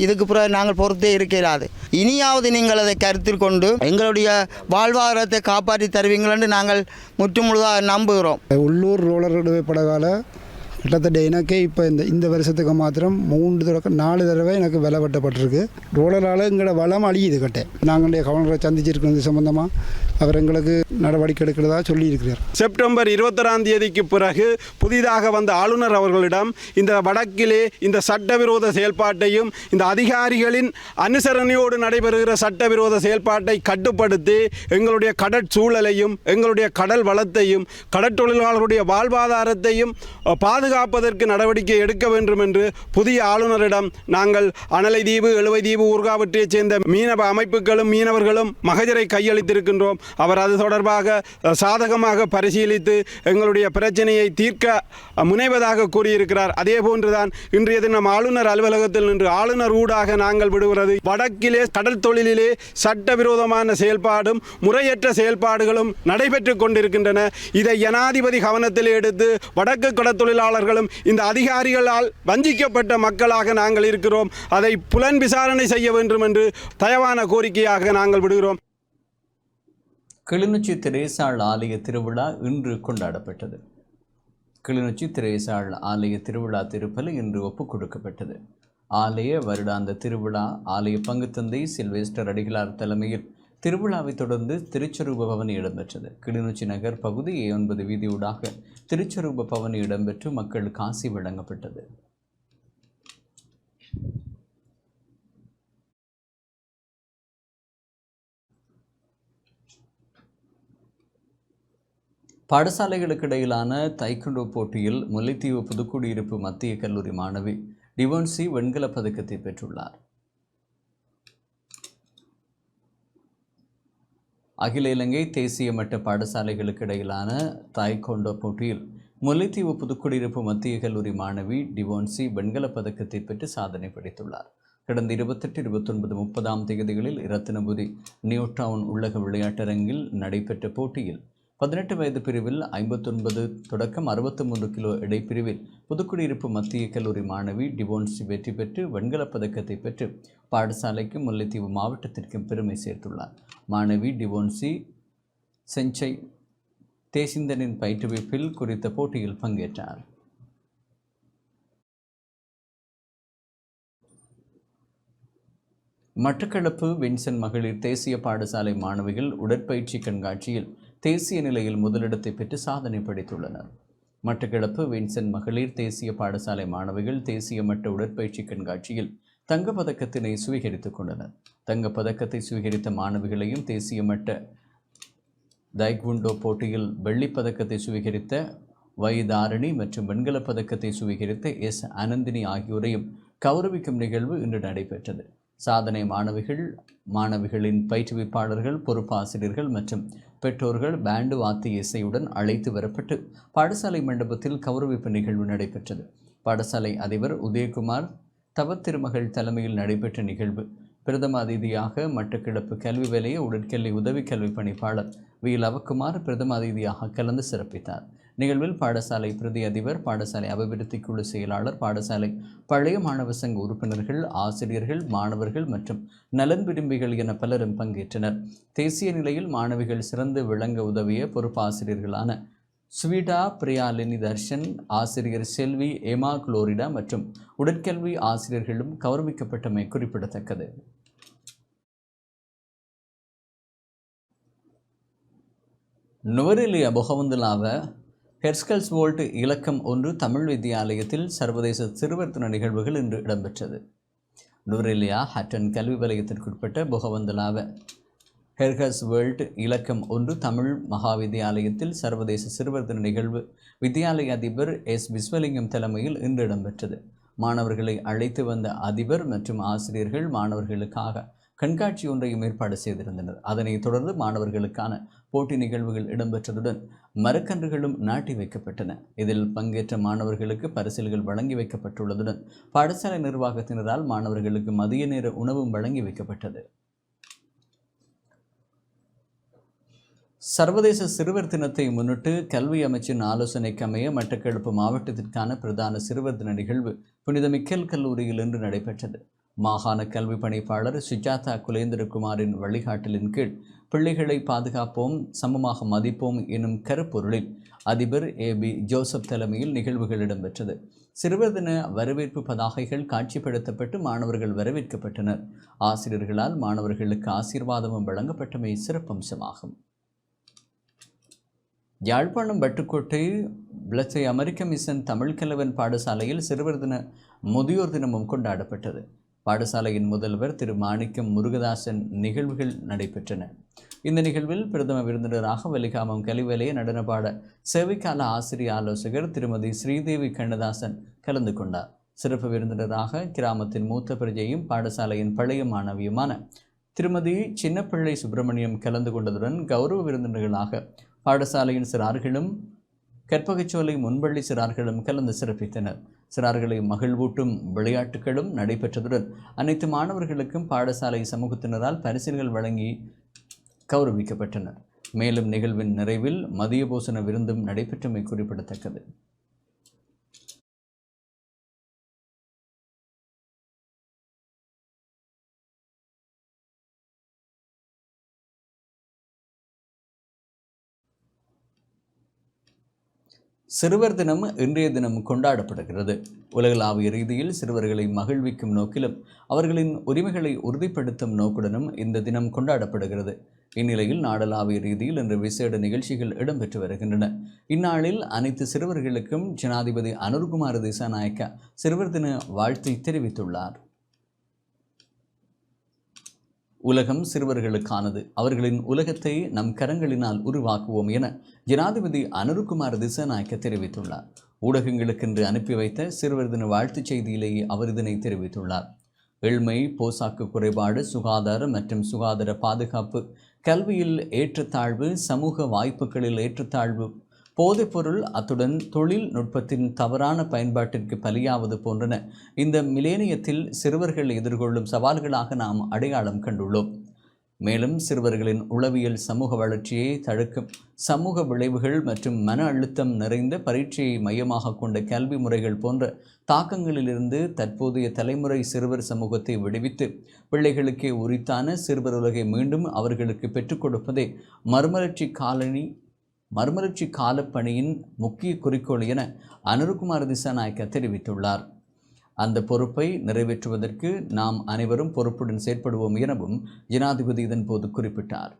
இதுக்கு பிறகு நாங்கள் பொறுத்தே இருக்கிறாது. இனியாவது நீங்கள் அதை கருத்தில் கொண்டு எங்களுடைய வாழ்வாதாரத்தை காப்பாற்றி தருவீங்கள் என்று நாங்கள் முற்றுமுழுதாக நம்புகிறோம். உள்ளூர் ரோலர் படகால கிட்டத்தட்ட எனக்கே இப்போ இந்த வருஷத்துக்கு மாத்திரம் 4 தடவை எனக்கு விலை வெட்டப்பட்டிருக்கு. ரோலரால் எங்களோட வளம் அழியுது கட்டை. நாங்களுடைய கவர்னரை சந்திச்சிருக்கிறது சம்பந்தமாக அவர் எங்களுக்கு நடவடிக்கை எடுக்கிறதா சொல்லியிருக்கிறார். செப்டம்பர் 21ஆம் தேதிக்கு பிறகு புதிதாக வந்த ஆளுநர் அவர்களிடம் இந்த வடக்கிலே இந்த சட்டவிரோத செயல்பாட்டையும் இந்த அதிகாரிகளின் அனுசரணையோடு நடைபெறுகிற சட்டவிரோத செயல்பாட்டை கட்டுப்படுத்தி எங்களுடைய கடற்சூழலையும் எங்களுடைய கடல் வளத்தையும் கடற்தொழிலாளர்களுடைய வாழ்வாதாரத்தையும் பாதுகாப்பதற்கு நடவடிக்கை எடுக்க வேண்டும் என்று புதிய ஆளுநரிடம் நாங்கள் அனலைதீவு எழுவைதீவு ஊர்காவற்றைச் சேர்ந்த மீனவ அமைப்புகளும் மீனவர்களும் மகஜரை கையளித்திருக்கின்றோம். அவர் அது தொடர்பாக சாதகமாக பரிசீலித்து எங்களுடைய பிரச்சனையை தீர்க்க முனைவதாக கூறியிருக்கிறார். அதே போன்றுதான் இன்றைய தினம் ஆளுநர் அலுவலகத்தில் நின்று ஆளுநர் ஊடாக நாங்கள் விடுகிறது கடற்கிலே கடல் தொழிலிலே சட்டவிரோதமான செயல்பாடும் முறையற்ற செயல்பாடுகளும் நடைபெற்று கொண்டிருக்கின்றன. இதை ஜனாதிபதி கவனத்தில் எடுத்து வடக்கு கடற்தொழிலாளர்களும் இந்த அதிகாரிகளால் வஞ்சிக்கப்பட்ட மக்களாக நாங்கள் இருக்கிறோம். அதை புலன் விசாரணை செய்ய வேண்டும் என்று தயவான கோரிக்கையாக நாங்கள் விடுகிறோம். கிளிநொச்சி திரேசாள் ஆலய திருவிழா இன்று கொண்டாடப்பட்டது. கிளிநொச்சி திரேசாள் ஆலய திருவிழா திருப்பலி இன்று ஒப்புக் கொடுக்கப்பட்டது. ஆலய வருடாந்த திருவிழா ஆலய பங்குத்தந்தை சில்வேஸ்டர் அடிகளார் தலைமையில் திருவிழாவை தொடர்ந்து திருச்சரூப பவனி இடம்பெற்றது. கிளிநொச்சி நகர் பகுதி A9 வீதியூடாக திருச்சரூப பவனி இடம்பெற்று மக்களுக்கு ஆசி வழங்கப்பட்டது. பாடசாலைகளுக்கு இடையிலான தைக்குண்டோ போட்டியில் முல்லைத்தீவு புதுக்குடியிருப்பு மத்திய கல்லூரி மாணவி டிவோன்சி வெண்கலப் பதக்கத்தை பெற்றுள்ளார். அகில இலங்கை தேசிய மட்ட பாடசாலைகளுக்கு இடையிலான தாய்கொண்டோ போட்டியில் முல்லைத்தீவு புதுக்குடியிருப்பு மத்திய கல்லூரி மாணவி டிவோன்சி வெண்கலப் பதக்கத்தை பெற்று சாதனை படைத்துள்ளார். கடந்த 28, 29, 30ஆம் தேதிகளில் இரத்தினபுரி நியூ டவுன் உள்ளக விளையாட்டரங்கில் நடைபெற்ற போட்டியில் 18 வயது பிரிவில் 59 தொடக்கம் 63 கிலோ இடைப்பிரிவில் புதுக்குடியிருப்பு மத்திய கல்லூரி மாணவி டிவோன்சி வெற்றி பெற்று வெண்கலப் பதக்கத்தை பெற்று பாடசாலைக்கும் முல்லைத்தீவு மாவட்டத்திற்கும் பெருமை சேர்த்துள்ளார். மாணவி டிவோன்சி செஞ்சை தேசிந்தனின் பயிற்றுவிப்பில் குறித்த போட்டியில் பங்கேற்றார். மட்டக்களப்பு வின்சென்ட் மகளிர் தேசிய பாடசாலை மாணவிகள் உடற்பயிற்சி கண்காட்சியில் தேசிய நிலையில் முதலிடத்தை பெற்று சாதனை படைத்துள்ளனர். மட்டக்களப்பு வின்சென்ட் மகளிர் தேசிய பாடசாலை மாணவிகள் தேசிய மட்ட உடற்பயிற்சி கண்காட்சியில் தங்கப்பதக்கத்தினை சுவீகரித்துக் கொண்டனர். தங்கப்பதக்கத்தை சுவீகரித்த மாணவிகளையும் தேசிய மட்ட தைக்வுண்டோ போட்டியில் வெள்ளிப்பதக்கத்தை சுவீகரித்த வைதாரணி மற்றும் வெண்கலப் பதக்கத்தை சுவீகரித்த S. அனந்தினி ஆகியோரையும் கௌரவிக்கும் நிகழ்வு இன்று நடைபெற்றது. சாதனை மாணவிகளின் பயிற்றுவிப்பாளர்கள், பொறுப்பாசிரியர்கள் மற்றும் பெற்றோர்கள் பேண்டு வாத்திய இசையுடன் அழைத்து வரப்பட்டு பாடசாலை மண்டபத்தில் கௌரவிப்பு நிகழ்வு நடைபெற்றது. பாடசாலை அதிபர் உதயகுமார் தவ திருமகள் தலைமையில் நடைபெற்ற நிகழ்வு பிரதம அதிதியாக மட்டக்களப்பு கல்வி வலய உடற்கல்வி உதவி கல்வி பணிப்பாளர் வி. லவக்குமார் பிரதம அதிதியாக கலந்து சிறப்பித்தார். நிகழ்வில் பாடசாலை பிரதி அதிபர், பாடசாலை அபிவிருத்தி குழு செயலாளர், பாடசாலை பழைய மாணவர் சங்க உறுப்பினர்கள், ஆசிரியர்கள், மாணவர்கள் மற்றும் நலன் விரும்பிகள் என பலரும் பங்கேற்றனர். தேசிய நிலையில் மாணவிகள் சிறந்து விளங்க உதவிய பொறுப்பாசிரியர்களான ஸ்வீடா பிரியாலினி தர்ஷன், ஆசிரியர் செல்வி எமா குளோரிடா மற்றும் உடற்கல்வி ஆசிரியர்களும் கௌரவிக்கப்பட்டமை குறிப்பிடத்தக்கது. நுவரெலியா பொகவந்தலாவ ஹெர்ஸ்கல்ஸ்வோல்ட் இலக்கம் 1 தமிழ் வித்தியாலயத்தில் சர்வதேச சிறுவர் தின நிகழ்வுகள் இன்று இடம்பெற்றது. நுவரெலியா ஹட்டன் கல்வி வலயத்திற்குட்பட்ட பொகவந்தலாவ ஹெர்கஸ்வேல்ட் இலக்கம் 1 தமிழ் மகா வித்தியாலயத்தில் சர்வதேச சிறுவர் தின நிகழ்வு வித்தியாலய அதிபர் எஸ் விஸ்வலிங்கம் தலைமையில் இன்று இடம்பெற்றது. மாணவர்களை அழைத்து வந்த அதிபர் மற்றும் ஆசிரியர்கள் மாணவர்களுக்காக கண்காட்சி ஒன்றையும் ஏற்பாடு செய்திருந்தனர். அதனைத் தொடர்ந்து மாணவர்களுக்கான போட்டி நிகழ்வுகள் இடம்பெற்றதுடன் மரக்கன்றுகளும் நாட்டி வைக்கப்பட்டன. இதில் பங்கேற்ற மாணவர்களுக்கு பரிசில்கள் வழங்கி வைக்கப்பட்டுள்ளதுடன் பாடசாலை நிர்வாகத்தினரால் மாணவர்களுக்கு மதிய நேர உணவும் வழங்கி வைக்கப்பட்டது. சர்வதேச சிறுவர் தினத்தை முன்னிட்டு கல்வி அமைச்சின் ஆலோசனைக்கு அமைய மட்டக்களப்பு மாவட்டத்திற்கான பிரதான சிறுவர் தின நிகழ்வு புனித மிக்கேல் கல்லூரியில் இன்று நடைபெற்றது. மாகாண கல்வி பணிப்பாளர் சுஜாதா குலேந்திரகுமாரின் வழிகாட்டலின் கீழ் பிள்ளைகளை பாதுகாப்போம், சமமாக மதிப்போம் எனும் கருப்பொருளில் அதிபர் ஏபி ஜோசப் தலைமையில் நிகழ்வுகள் இடம்பெற்றது. சிறுவர் தின வரவேற்பு பதாகைகள் காட்சிப்படுத்தப்பட்டு மாணவர்கள் வரவேற்கப்பட்டனர். ஆசிரியர்களால் மாணவர்களுக்கு ஆசீர்வாதமும் வழங்கப்பட்டமை சிறப்பம்சமாகும். யாழ்ப்பாணம் பட்டுக்கோட்டை பிளச்சை அமெரிக்க மிஷன் தமிழ் கலவன் பாடசாலையில் சிறுவர் தின முதியோர் தினமும் கொண்டாடப்பட்டது. பாடசாலையின் முதல்வர் திரு மாணிக்கம் முருகதாசன் நிகழ்வுகள் நடைபெற்றன. இந்த நிகழ்வில் பிரதம விருந்தினராக வெலிகாமம் கலிவலைய நடனபாட சேவைக்கால ஆசிரிய ஆலோசகர் திருமதி ஸ்ரீதேவி கண்ணதாசன் கலந்து கொண்டார். சிறப்பு விருந்தினராக கிராமத்தின் மூத்த பிரஜையும் பாடசாலையின் பழைய மாணவியுமான திருமதி சின்னப்பிள்ளை சுப்பிரமணியம் கலந்து கொண்டதுடன் கௌரவ விருந்தினர்களாக பாடசாலையின் சிறார்களும் கற்பகச்சோலை முன்பள்ளி சிறார்களும் கலந்து சிறப்பித்தனர். சிறார்களை மகிழ்வூட்டும் விளையாட்டுகளும் நடைபெற்றதுடன் அனைத்து மாணவர்களுக்கும் பாடசாலை சமூகத்தினரால் பரிசில்கள் வழங்கி கௌரவிக்கப்பட்டனர். மேலும் நிகழ்வின் நிறைவில் மதிய போசன விருந்தும் நடைபெற்றமை குறிப்பிடத்தக்கது. சிறுவர் தினம் இன்றைய தினம் கொண்டாடப்படுகிறது. உலகளாவிய ரீதியில் சிறுவர்களை மகிழ்விக்கும் நோக்கிலும் அவர்களின் உரிமைகளை உறுதிப்படுத்தும் நோக்குடனும் இந்த தினம் கொண்டாடப்படுகிறது. இந்நிலையில் நாடளாவிய ரீதியில் இன்று விசேட நிகழ்ச்சிகள் இடம்பெற்று வருகின்றன. இந்நாளில் அனைத்து சிறுவர்களுக்கும் ஜனாதிபதி அனுர்குமார் திசாநாயக்க சிறுவர் தின வாழ்த்தை தெரிவித்துள்ளார். உலகம் சிறுவர்களுக்கானது, அவர்களின் உலகத்தை நம் கரங்களினால் உருவாக்குவோம் என ஜனாதிபதி அனுர்குமார் திசாநாயக்க தெரிவித்துள்ளார். ஊடகங்களுக்கென்று அனுப்பி வைத்த சிறுவர் தின வாழ்த்துச் செய்தியிலேயே அவர் இதனை தெரிவித்துள்ளார். ஏழ்மை, போசாக்கு குறைபாடு, சுகாதார மற்றும் சுகாதார பாதுகாப்பு, கல்வியில் ஏற்றத்தாழ்வு, சமூக வாய்ப்புகளில் ஏற்றத்தாழ்வு, போதைப்பொருள், அத்துடன் தொழில்நுட்பத்தின் தவறான பயன்பாட்டிற்கு பலியாவது போன்றன இந்த மிலேனியத்தில் சிறுவர்கள் எதிர்கொள்ளும் சவால்களாக நாம் அடையாளம் கண்டுள்ளோம். மேலும் சிறுவர்களின் உளவியல் சமூக வளர்ச்சியை தடுக்கும் சமூக விளைவுகள் மற்றும் மன அழுத்தம் நிறைந்த பரீட்சையை மையமாக கொண்ட கல்வி முறைகள் போன்ற தாக்கங்களிலிருந்து தற்போதைய தலைமுறை சிறுவர் சமூகத்தை விடுவித்து பிள்ளைகளுக்கே உரித்தான சிறுவர் உலகை மீண்டும் அவர்களுக்கு பெற்றுக் கொடுப்பதே மறுமலர்ச்சி காலப்பணியின் முக்கிய குறிக்கோள் என அனுர்குமார் திசாநாயக்க தெரிவித்துள்ளார். அந்த பொறுப்பை நிறைவேற்றுவதற்கு நாம் அனைவரும் பொறுப்புடன் செயற்படுவோம் எனவும் ஜனாதிபதி இதன் போது குறிப்பிட்டார்.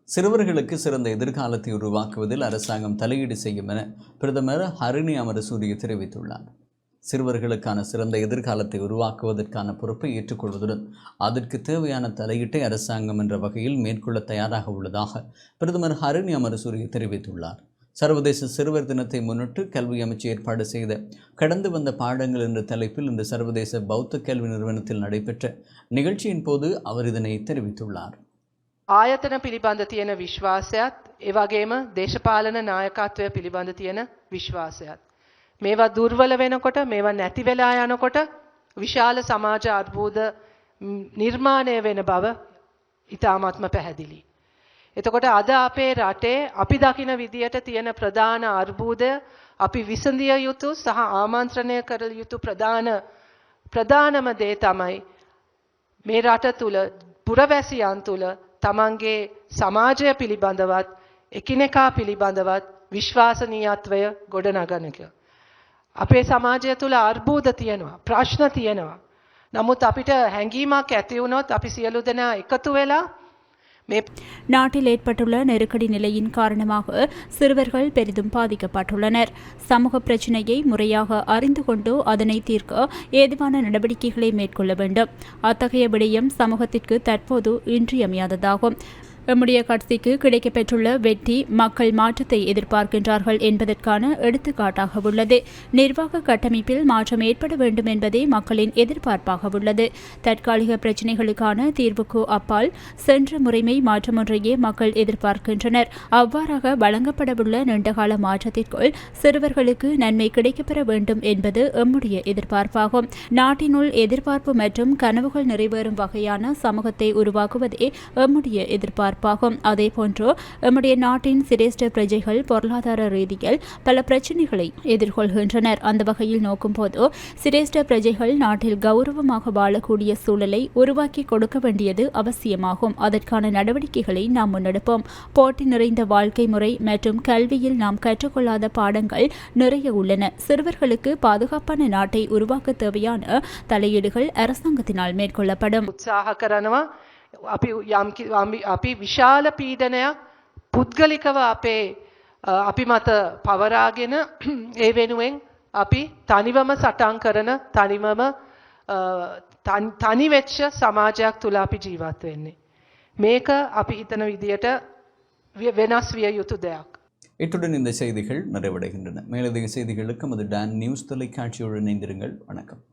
சிறுவர்களுக்கு சிறந்த எதிர்காலத்தை உருவாக்குவதில் அரசாங்கம் தலையீடு செய்யும் என பிரதமர் ஹரிணி அமரசூரிய தெரிவித்துள்ளார். சிறுவர்களுக்கான சிறந்த எதிர்காலத்தை உருவாக்குவதற்கான பொறுப்பை ஏற்றுக்கொள்வதுடன் அதற்கு தேவையான தலையீட்டை அரசாங்கம் என்ற வகையில் மேற்கொள்ள தயாராக உள்ளதாக பிரதமர் ஹரிணி அமரசூரிய தெரிவித்துள்ளார். சர்வதேச சிறுவர் தினத்தை முன்னிட்டு கல்வி அமைச்சு ஏற்பாடு செய்த கடந்து வந்த பாடங்கள் என்ற தலைப்பில் இந்த சர்வதேச பௌத்த கல்வி நிறுவனத்தில் நடைபெற்ற நிகழ்ச்சியின் போது அவர் இதனை தெரிவித்துள்ளார். ආයතන පිළිබඳ තියෙන විශ්වාසයත් ඒ වගේම දේශපාලන නායකත්වය පිළිබඳ තියෙන විශ්වාසයත් මේවා දුර්වල වෙනකොට මේවා නැති වෙලා යනකොට විශාල සමාජ අර්බුද නිර්මාණය වෙන බව ඉතාමත්ම පැහැදිලි. එතකොට අද අපේ රටේ අපි දකින විදියට තියෙන ප්‍රධාන අර්බුදය අපි විසඳිය යුතු සහ ආමන්ත්‍රණය කර යුතු ප්‍රධානම දේ තමයි මේ රට තුල පුරවැසියන් තුල තමන්ගේ සමාජය පිළිබඳවත් එකිනෙකා පිළිබඳවත් විශ්වාසනීයත්වය ගොඩනගන එක. අපේ සමාජය තුළ අර්බුද තියෙනවා, ප්‍රශ්න තියෙනවා. නමුත් අපිට හැඟීමක් ඇති වුණොත් අපි සියලු දෙනා එකතු වෙලා நாட்டில் ஏற்பட்டுள்ள நெருக்கடி நிலையின் காரணமாக சிறுவர்கள் பெரிதும் பாதிக்கப்பட்டுள்ளனர். சமூக பிரச்சினையை முறையாக அறிந்து கொண்டு அதனை தீர்க்க ஏதுவான நடவடிக்கைகளை மேற்கொள்ள வேண்டும். அத்தகைய விடயம் சமூகத்திற்கு தற்போது இன்றியமையாததாகும். நம்முடைய கட்சிக்கு கிடைக்கப்பெற்றுள்ள வெற்றி மக்கள் மாற்றத்தை எதிர்பார்க்கின்றார்கள் என்பதற்கான எடுத்துக்காட்டாக உள்ளது. நிர்வாக கட்டமைப்பில் மாற்றம் ஏற்பட வேண்டும் என்பதே மக்களின் எதிர்பார்ப்பாக உள்ளது. தற்காலிக பிரச்சினைகளுக்கான தீர்வுக்கு அப்பால் சென்ற முறைமை மாற்றமொன்றையே மக்கள் எதிர்பார்க்கின்றனர். அவ்வாறாக வழங்கப்படவுள்ள நீண்டகால மாற்றத்திற்குள் சிறுவர்களுக்கு நன்மை கிடைக்கப்பெற வேண்டும் என்பது எம்முடைய எதிர்பார்ப்பாகும். நாட்டினுள் எதிர்பார்ப்பு மற்றும் கனவுகள் நிறைவேறும் வகையான சமூகத்தை உருவாக்குவதே எம்முடைய எதிர்பார்ப்பு. அதேபோன்று நம்முடைய நாட்டின் சிரேஷ்ட பிரஜைகள் பொருளாதார ரீதியில் பல பிரச்சினைகளை எதிர்கொள்கின்றனர். அந்த வகையில் நோக்கும்போது சிரேஷ்ட பிரஜைகள் நாட்டில் கௌரவமாக வாழக்கூடிய சூழலை உருவாக்கி கொடுக்க வேண்டியது அவசியமாகும். அதற்கான நடவடிக்கைகளை நாம் முன்னெடுப்போம். போட்டி நிறைந்த வாழ்க்கை முறை மற்றும் கல்வியில் நாம் கற்றுக்கொள்ளாத பாடங்கள் நிறைய உள்ளன. சிறுவர்களுக்கு பாதுகாப்பான நாட்டை உருவாக்க தேவையான தலையீடுகள் அரசாங்கத்தினால் மேற்கொள்ளப்படும். අපි විශාල පීඩනයක් පුද්ගලිකව අපි මත පවරාගෙන ඒ වෙනුවෙන් අපි තනිවම සටන් කරන තනි වෙච්ච සමාජයක් තුල අපි ජීවත් වෙන්නේ. මේක අපි හිතන විදියට වෙනස් විය යුතු දෙයක්. இத்துடன் இந்த செய்திகள் நிறைவடைகின்றன. மேலதிக செய்திகளுக்கு நமது டான் நியூஸ் தொலைக்காட்சியுடன் இணைந்திருங்கள். வணக்கம்.